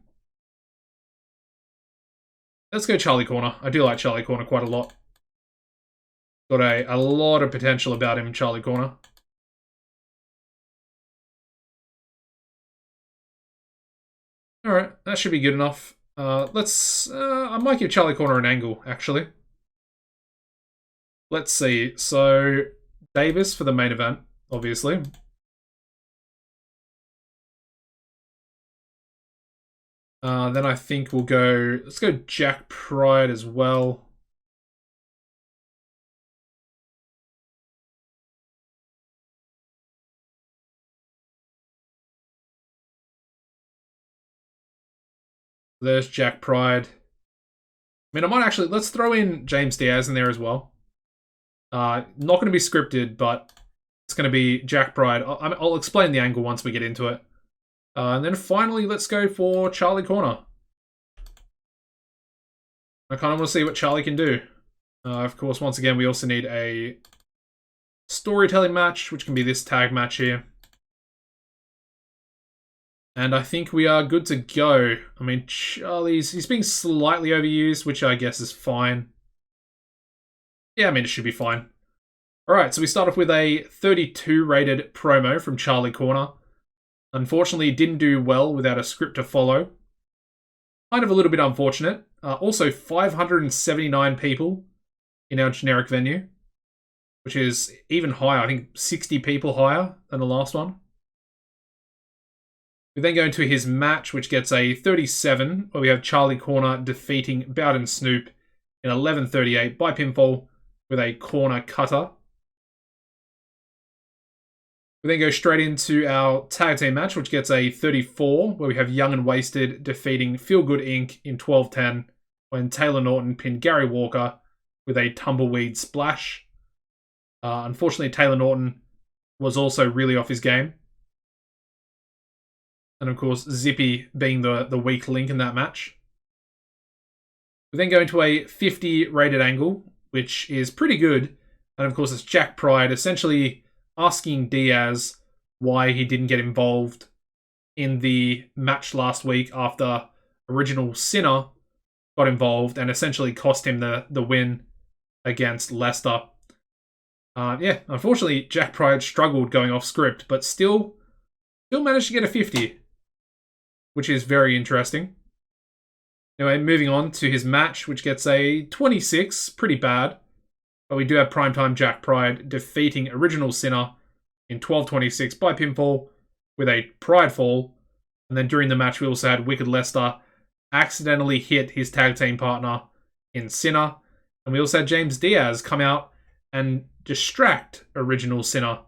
[SPEAKER 1] Let's go Charlie Corner. I do like Charlie Corner quite a lot. Got a lot of potential about him, Charlie Corner. Alright, that should be good enough. I might give Charlie Corner an angle, actually. Let's see. So, Davis for the main event, obviously. Then I think we'll go... Let's go Jack Pride as well. There's Jack Pride. I mean, I might actually... Let's throw in James Diaz in there as well. Not going to be scripted, but it's going to be Jack Pride. I'll explain the angle once we get into it. And then finally, let's go for Charlie Corner. I kind of want to see what Charlie can do. Of course, once again, we also need a storytelling match, which can be this tag match here. And I think we are good to go. I mean, he's being slightly overused, which I guess is fine. Yeah, I mean, it should be fine. Alright, so we start off with a 32 rated promo from Charlie Corner. Unfortunately, it didn't do well without a script to follow. Kind of a little bit unfortunate. Also, 579 people in our generic venue, which is even higher. I think 60 people higher than the last one. We then go into his match, which gets a 37, where we have Charlie Corner defeating Bowden Snoop in 11:38 by pinfall with a corner cutter. We then go straight into our tag team match, which gets a 34, where we have Young and Wasted defeating Feel Good Inc. in 12:10 when Taylor Norton pinned Gary Walker with a tumbleweed splash. Unfortunately, Taylor Norton was also really off his game. And of course, Zippy being the weak link in that match. We then go into a 50 rated angle, which is pretty good. And of course, it's Jack Pride essentially asking Diaz why he didn't get involved in the match last week after Original Sinner got involved and essentially cost him the win against Leicester. Unfortunately, Jack Pride struggled going off script, but still managed to get a 50, which is very interesting. Anyway, moving on to his match, which gets a 26, pretty bad. But we do have Primetime Jack Pride defeating Original Sinner in 12:26 by pinfall with a Pride fall. And then during the match, we also had Wicked Lester accidentally hit his tag team partner in Sinner. And we also had James Diaz come out and distract Original Sinner.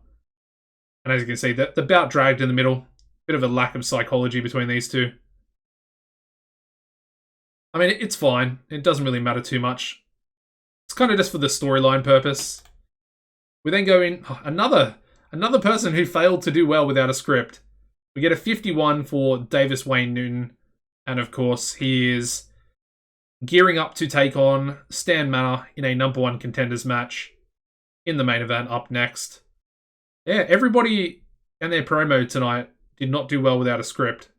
[SPEAKER 1] And as you can see, the bout dragged in the middle. Bit of a lack of psychology between these two. I mean, it's fine. It doesn't really matter too much. It's kind of just for the storyline purpose. We then go in another person who failed to do well without a script. We get a 51 for Davis Wayne Newton. And of course, he is gearing up to take on Stan Manor in a number 1 contenders match in the main event up next. Yeah, everybody and their promo tonight did not do well without a script.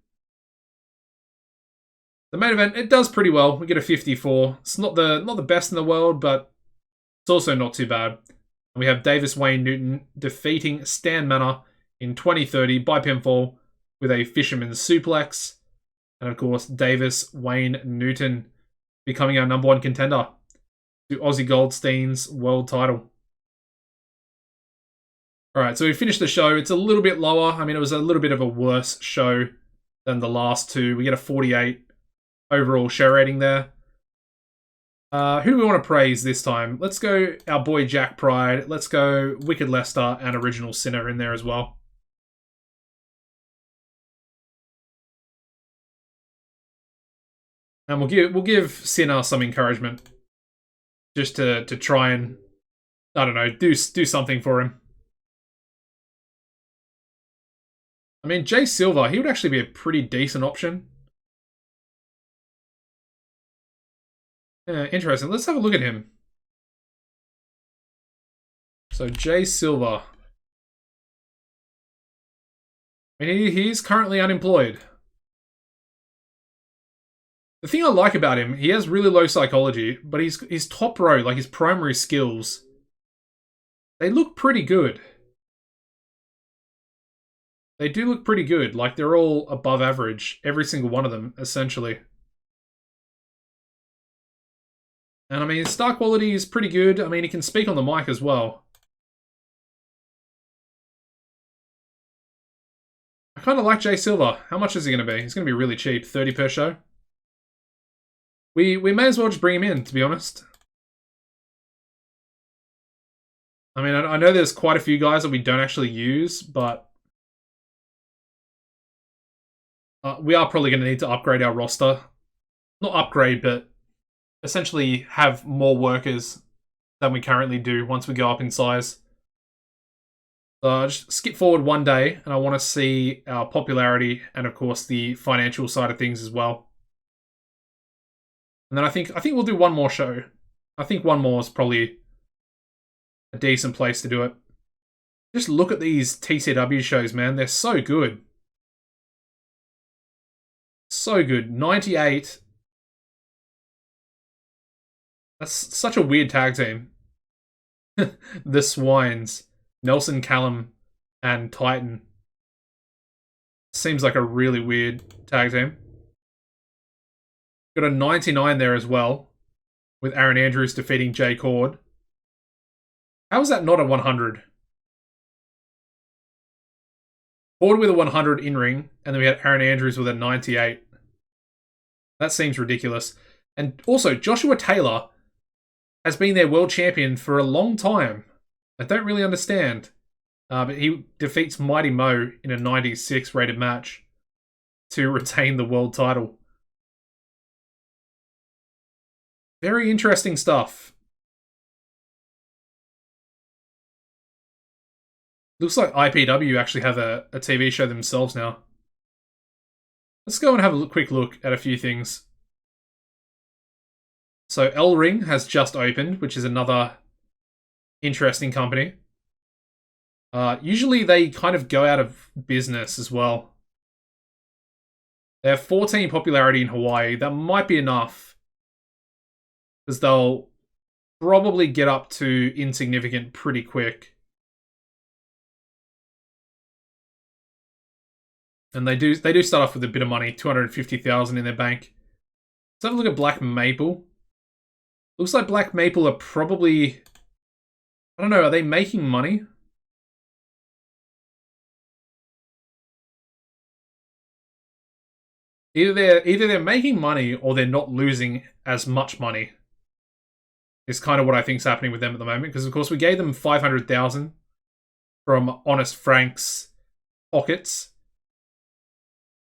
[SPEAKER 1] The main event, it does pretty well. We get a 54. It's not the best in the world, but it's also not too bad. And we have Davis Wayne Newton defeating Stan Manor in 2030 by pinfall with a fisherman's suplex. And of course, Davis Wayne Newton becoming our number 1 contender to Ozzie Goldstein's world title. Alright, so we finished the show. It's a little bit lower. I mean, it was a little bit of a worse show than the last two. We get a 48 overall show rating there. Who do we want to praise this time? Let's go our boy Jack Pride. Let's go Wicked Lester and Original Sinner in there as well. And we'll give Sinner some encouragement. Just to try and, I don't know, do something for him. I mean, Jay Silva, he would actually be a pretty decent option. Yeah, interesting. Let's have a look at him. So, Jay Silva. I mean, he's currently unemployed. The thing I like about him, he has really low psychology, but his top row, like his primary skills, they look pretty good. They do look pretty good. Like, they're all above average. Every single one of them, essentially. And I mean, his star quality is pretty good. I mean, he can speak on the mic as well. I kind of like Jay Silva. How much is he going to be? He's going to be really cheap. 30 per show. We may as well just bring him in, to be honest. I mean, I know there's quite a few guys that we don't actually use, but we are probably going to need to upgrade our roster. Not upgrade, but essentially have more workers than we currently do once we go up in size. So just skip forward one day, and I want to see our popularity and, of course, the financial side of things as well. And then I think we'll do one more show. I think one more is probably a decent place to do it. Just look at these TCW shows, man. They're so good. So good. 98. That's such a weird tag team. The Swines. Nelson Callum and Titan. Seems like a really weird tag team. Got a 99 there as well, with Aaron Andrews defeating Jay Cord. How is that not a 100? Cord with a 100 in-ring, and then we had Aaron Andrews with a 98. That seems ridiculous. And also, Joshua Taylor has been their world champion for a long time. I don't really understand. But he defeats Mighty Mo in a 96 rated match to retain the world title. Very interesting stuff. Looks like IPW actually have a TV show themselves now. Let's go and have a quick look at a few things. So El Ring has just opened, which is another interesting company. Usually they kind of go out of business as well. They have 14 popularity in Hawaii. That might be enough, because they'll probably get up to insignificant pretty quick. And they do start off with a bit of money, 250,000 in their bank. Let's have a look at Black Maple. Looks like Black Maple are probably, I don't know, are they making money? Either they're making money or they're not losing as much money. Is kind of what I think is happening with them at the moment, because of course we gave them 500,000 from Honest Frank's pockets.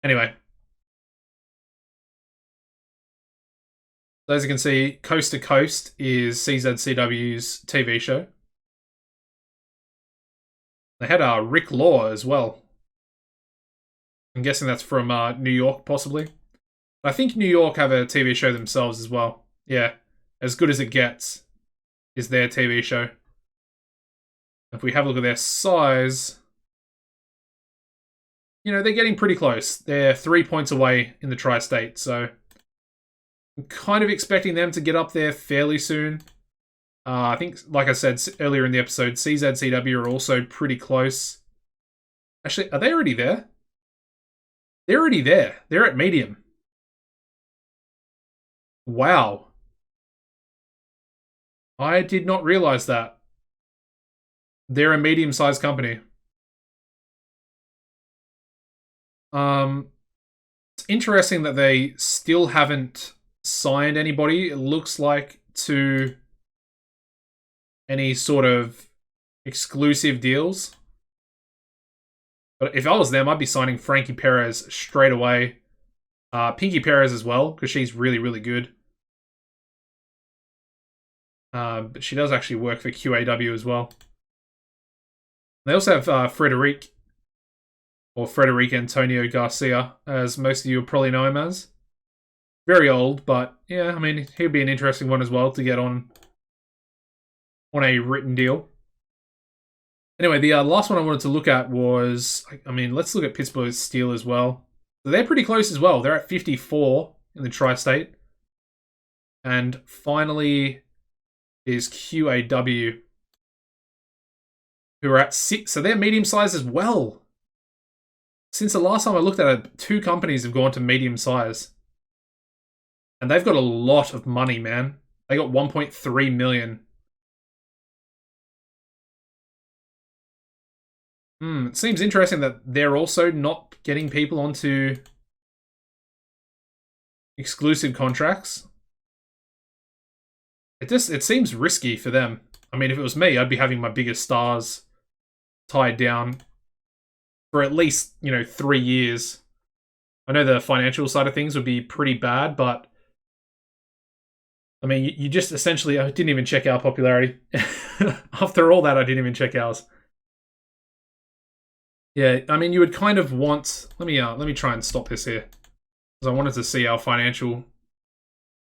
[SPEAKER 1] Anyway, so as you can see, Coast to Coast is CZCW's TV show. They had Rick Law as well. I'm guessing that's from New York, possibly. I think New York have a TV show themselves as well. Yeah, As Good As It Gets is their TV show. If we have a look at their size, you know, they're getting pretty close. They're 3 points away in the tri-state, so I'm kind of expecting them to get up there fairly soon. I think, like I said earlier in the episode, CZCW are also pretty close. Actually, are they already there? They're already there. They're at medium. Wow. I did not realize that. They're a medium-sized company. It's interesting that they still haven't signed anybody, it looks like, to any sort of exclusive deals. But if I was them, I'd be signing Frankie Perez straight away. Pinky Perez as well, because she's really, really good. But she does actually work for QAW as well. They also have Frederic Antonio Garcia, as most of you will probably know him as. Very old, but yeah, I mean, he'd be an interesting one as well to get on a written deal. Anyway, the last one I wanted to look at was, I mean, let's look at Pittsburgh Steel as well. So they're pretty close as well. They're at 54 in the tri-state. And finally is QAW, who are at 6. So they're medium-sized as well. Since the last time I looked at it, 2 companies have gone to medium size. And they've got a lot of money, man. They got 1.3 million. It seems interesting that they're also not getting people onto exclusive contracts. It seems risky for them. I mean, if it was me, I'd be having my biggest stars tied down for at least, 3 years. I know the financial side of things would be pretty bad, but I mean, you just essentially, I didn't even check our popularity. After all that, I didn't even check ours. Yeah, I mean, you would kind of want, let me try and stop this here, because I wanted to see our financial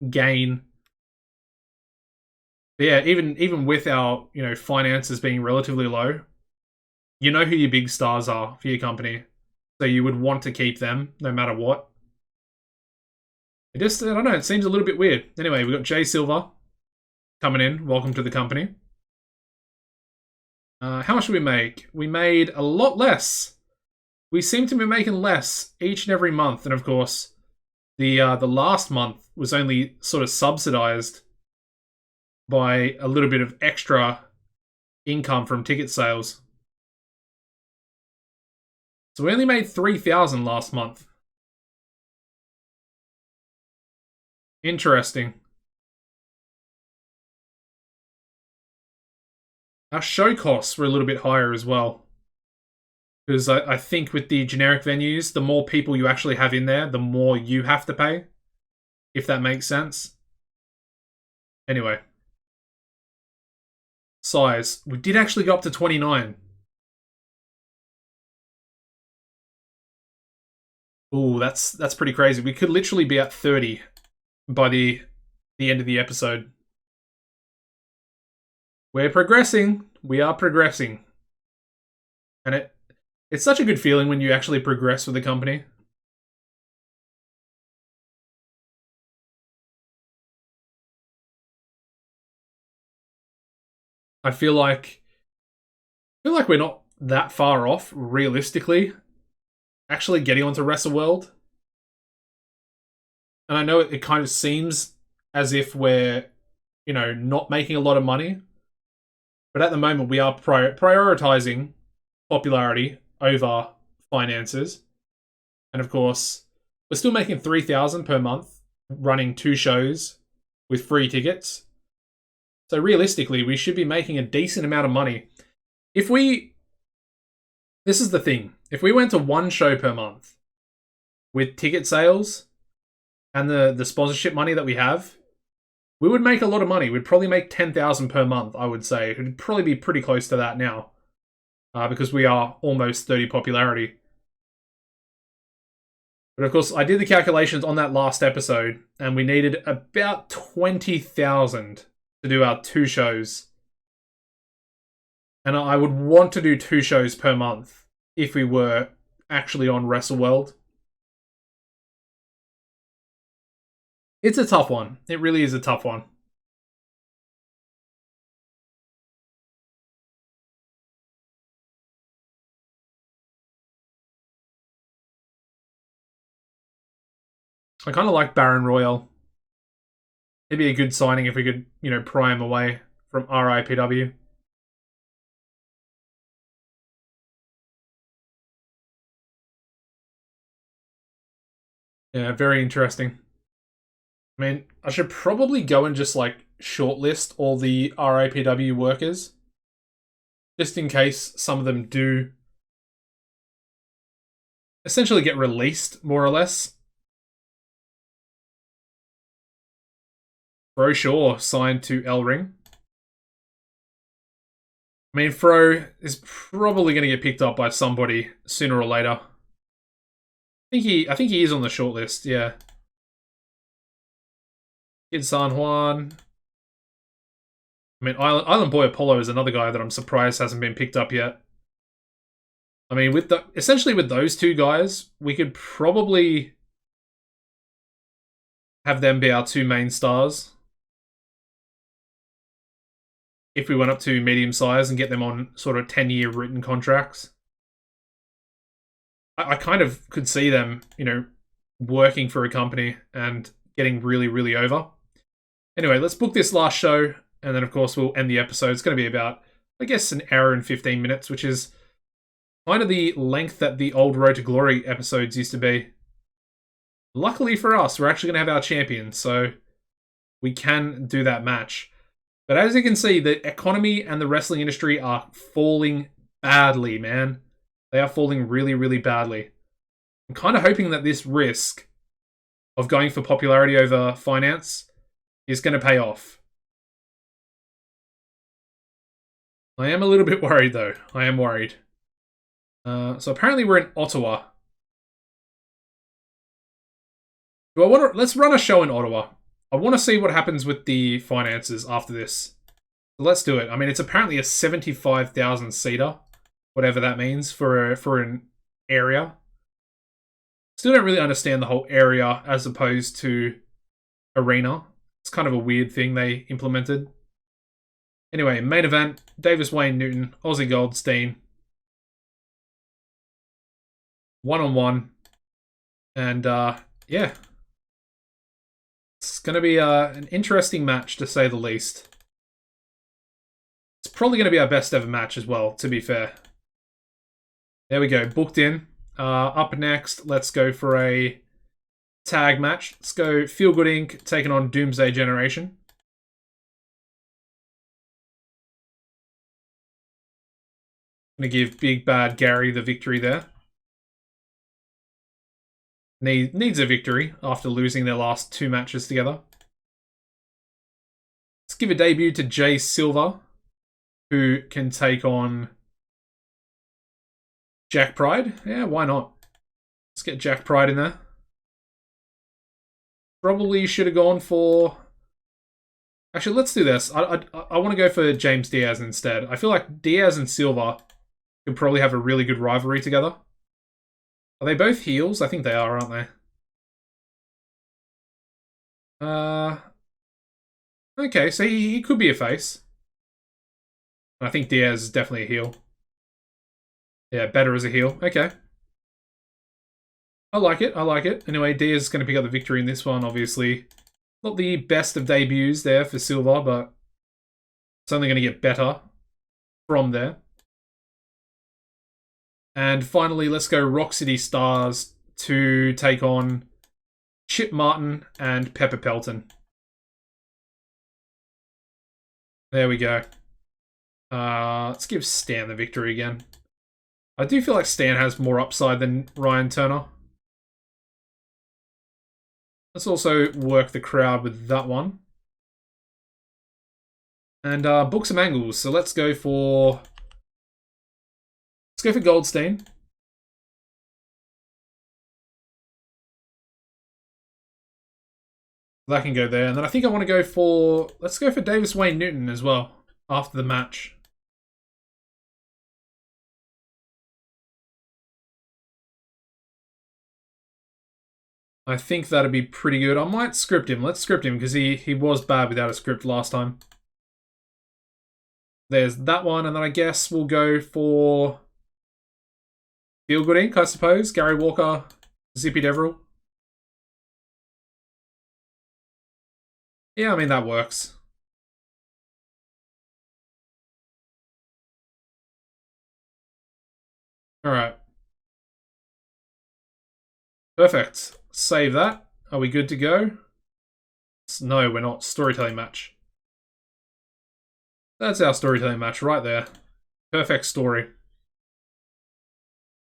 [SPEAKER 1] gain. But yeah, even with our, finances being relatively low, you know who your big stars are for your company. So you would want to keep them no matter what. I don't know, it seems a little bit weird. Anyway, we've got Jay Silva coming in. Welcome to the company. How much did we make? We made a lot less. We seem to be making less each and every month. And of course, the last month was only sort of subsidized by a little bit of extra income from ticket sales. So we only made 3,000 last month. Interesting. Our show costs were a little bit higher as well. Because I think with the generic venues, the more people you actually have in there, the more you have to pay. If that makes sense. Anyway. Size. We did actually go up to 29. Ooh, that's pretty crazy. We could literally be at 30 by the end of the episode. We're progressing. We are progressing. And it's such a good feeling when you actually progress with the company. I feel like we're not that far off, realistically, actually getting onto Wrestle World. And I know it kind of seems as if we're, not making a lot of money. But at the moment, we are prioritizing popularity over finances. And of course, we're still making 3,000 per month, running 2 shows with free tickets. So realistically, we should be making a decent amount of money. This is the thing. If we went to 1 show per month with ticket sales and the sponsorship money that we have, we would make a lot of money. We'd probably make 10,000 per month, I would say. It would probably be pretty close to that now, because we are almost 30 popularity. But of course, I did the calculations on that last episode, and we needed about 20,000 to do our 2 shows. And I would want to do 2 shows per month if we were actually on Wrestle World. It's a tough one. It really is a tough one. I kind of like Baron Royale. It'd be a good signing if we could, pry him away from RIPW. Yeah, very interesting. I mean, I should probably go and just, shortlist all the RIPW workers. Just in case some of them do essentially get released, more or less. Fro signed to El Ring. I mean, Fro is probably going to get picked up by somebody sooner or later. I think he is on the shortlist, yeah. Kid San Juan. I mean, Island Boy Apollo is another guy that I'm surprised hasn't been picked up yet. I mean, essentially with those 2 guys, we could probably have them be our 2 main stars. If we went up to medium size and get them on sort of 10-year written contracts. I kind of could see them, working for a company and getting really, really over. Anyway, let's book this last show, and then, of course, we'll end the episode. It's going to be about, I guess, an hour and 15 minutes, which is kind of the length that the old Road to Glory episodes used to be. Luckily for us, we're actually going to have our champion, so we can do that match. But as you can see, the economy and the wrestling industry are falling badly, man. They are falling really, really badly. I'm kind of hoping that this risk of going for popularity over finance is going to pay off. I am a little bit worried, though. I am worried. So apparently we're in Ottawa. Let's run a show in Ottawa. I want to see what happens with the finances after this. So let's do it. I mean, it's apparently a 75,000 seater, whatever that means for an area. Still don't really understand the whole area as opposed to arena. It's kind of a weird thing they implemented. Anyway, main event, Davis Wayne Newton, Ozzie Goldstein. 1-on-1. And, yeah. It's going to be an interesting match, to say the least. It's probably going to be our best ever match as well, to be fair. There we go, booked in. Up next, let's go for a tag match. Let's go Feel Good Inc. taking on Doomsday Generation. I'm going to give Big Bad Gary the victory there. Needs a victory after losing their last 2 matches together. give a debut to Jay Silva, who can take on Jack Pride. Yeah, why not? Let's get Jack Pride in there. Probably should have gone for... Actually, let's do this. I want to go for James Diaz instead. I feel like Diaz and Silva could probably have a really good rivalry together. Are they both heels? I think they are, aren't they? Okay, so he could be a face. I think Diaz is definitely a heel. Yeah, better as a heel. Okay. I like it. I like it. Anyway, Diaz is going to pick up the victory in this one, obviously. Not the best of debuts there for Silva, but it's only going to get better from there. And finally, let's go Rock City Stars to take on Chip Martin and Pepper Pelton. There we go. Let's give Stan the victory again. I do feel like Stan has more upside than Ryan Turner. Let's also work the crowd with that one. And book some angles. So let's go for Goldstein. That can go there. And then I think I want to go for... Let's go for Davis Wayne Newton as well after the match. I think that'd be pretty good. I might script him. Let's script him because he was bad without a script last time. There's that one. And then I guess we'll go for Feel Good Inc., I suppose. Gary Walker, Zippy Deverill. Yeah, I mean, that works. Alright. Perfect. Save that. Are we good to go? No, we're not. Storytelling match. That's our storytelling match right there. Perfect story.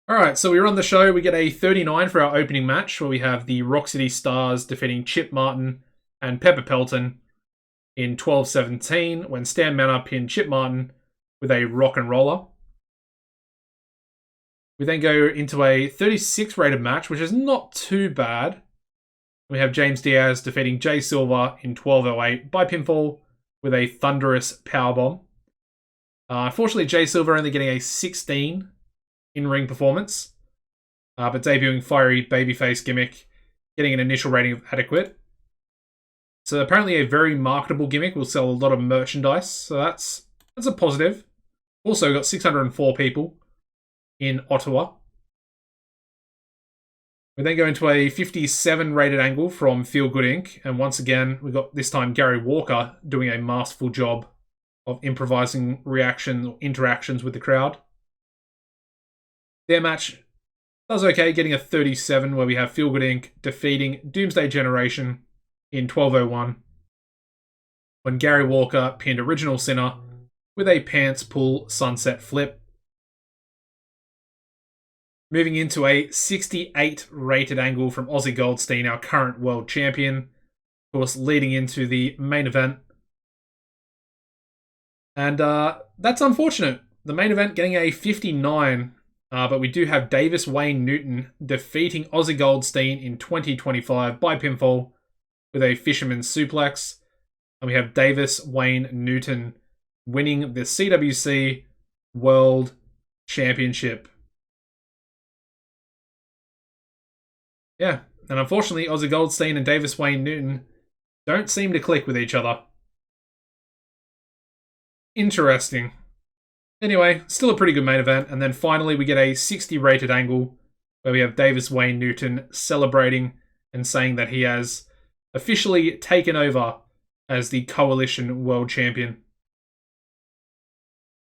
[SPEAKER 1] Alright, so we run the show. We get a 39 for our opening match, where we have the Rock City Stars defeating Chip Martin and Pepper Pelton in 12-17, when Stan Manor pinned Chip Martin with a rock and roller. We then go into a 36 rated match, which is not too bad. We have James Diaz defeating Jay Silva in 12:08 by pinfall with a thunderous powerbomb. Unfortunately, Jay Silva only getting a 16 in-ring performance, but debuting fiery babyface gimmick, getting an initial rating of adequate. So apparently a very marketable gimmick, will sell a lot of merchandise, so that's a positive. Also got 604 people in Ottawa. We then go into a 57 rated angle from Feel Good Inc. And once again, we got this time Gary Walker doing a masterful job of improvising reactions or interactions with the crowd. Their match does okay, getting a 37, where we have Feel Good Inc. defeating Doomsday Generation in 12:01, when Gary Walker pinned Original Sinner with a pants pull sunset flip. Moving into a 68 rated angle from Ozzie Goldstein, our current world champion. Of course, leading into the main event. And that's unfortunate. The main event getting a 59, but we do have Davis Wayne Newton defeating Ozzie Goldstein in 2025 by pinfall with a fisherman's suplex. And we have Davis Wayne Newton winning the CWC World Championship. Yeah, and unfortunately, Ozzie Goldstein and Davis Wayne Newton don't seem to click with each other. Interesting. Anyway, still a pretty good main event. And then finally, we get a 60 rated angle where we have Davis Wayne Newton celebrating and saying that he has officially taken over as the Coalition World Champion.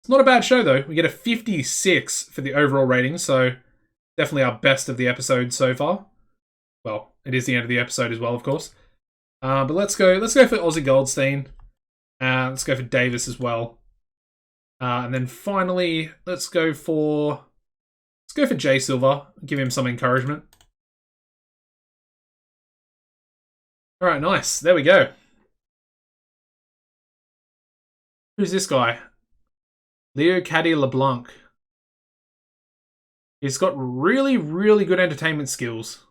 [SPEAKER 1] It's not a bad show, though. We get a 56 for the overall rating, so definitely our best of the episode so far. Well, it is the end of the episode as well, of course. But let's go for Ozzie Goldstein. Let's go for Davis as well. And then finally, let's go for Jay Silva. Give him some encouragement. All right, nice. There we go. Who's this guy? Caddy Leblanc. He's got really, really good entertainment skills.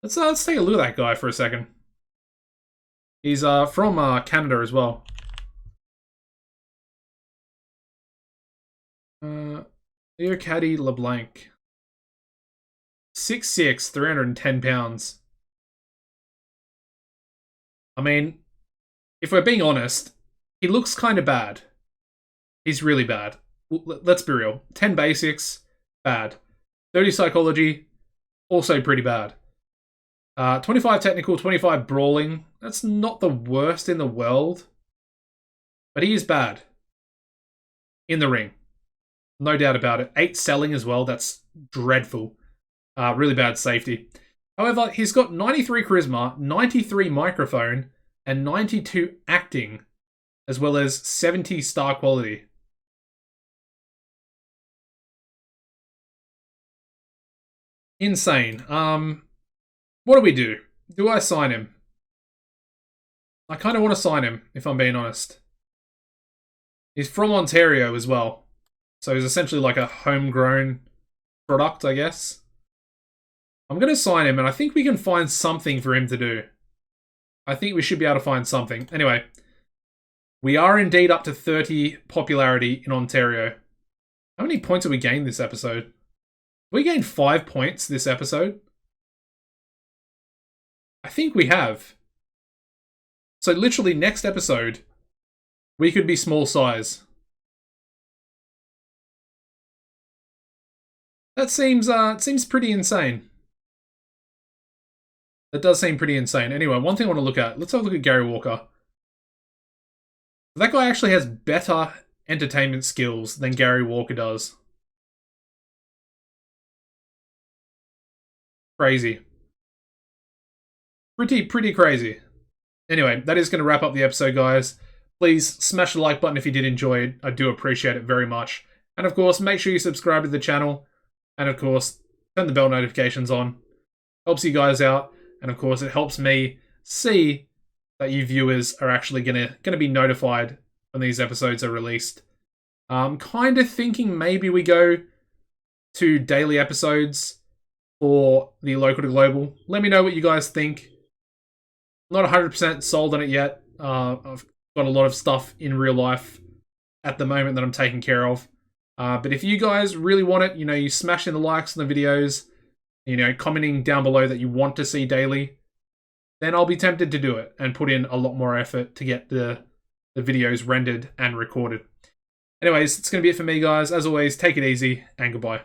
[SPEAKER 1] Let's take a look at that guy for a second. He's from Canada as well. Caddy Leblanc. 6'6", 310 pounds. I mean, if we're being honest, he looks kind of bad. He's really bad. Let's be real. 10 basics, bad. 30 psychology, also pretty bad. 25 technical, 25 brawling. That's not the worst in the world. But he is bad. In the ring. No doubt about it. 8 selling as well. That's dreadful. Really bad safety. However, he's got 93 charisma, 93 microphone, and 92 acting, as well as 70 star quality. Insane. What do we do? Do I sign him? I kind of want to sign him, if I'm being honest. He's from Ontario as well. So he's essentially like a homegrown product, I guess. I'm going to sign him, and I think we can find something for him to do. I think we should be able to find something. Anyway, we are indeed up to 30 popularity in Ontario. How many points have we gained this episode? We gained 5 points this episode. I think we have. So literally next episode, we could be small size. That seems pretty insane. That does seem pretty insane. Anyway, one thing I want to look at. Let's have a look at Gary Walker. That guy actually has better entertainment skills than Gary Walker does. Crazy. Pretty crazy. Anyway, that is going to wrap up the episode, guys. Please smash the like button if you did enjoy it. I do appreciate it very much. And of course, make sure you subscribe to the channel. And of course, turn the bell notifications on. Helps you guys out. And of course, it helps me see that you viewers are actually gonna be notified when these episodes are released. I'm kind of thinking maybe we go to daily episodes for the local to global. Let me know what you guys think. Not 100% sold on it yet. I've got a lot of stuff in real life at the moment that I'm taking care of. But if you guys really want it, you smashing the likes on the videos, commenting down below that you want to see daily, then I'll be tempted to do it and put in a lot more effort to get the videos rendered and recorded. Anyways, it's going to be it for me, guys. As always, take it easy and goodbye.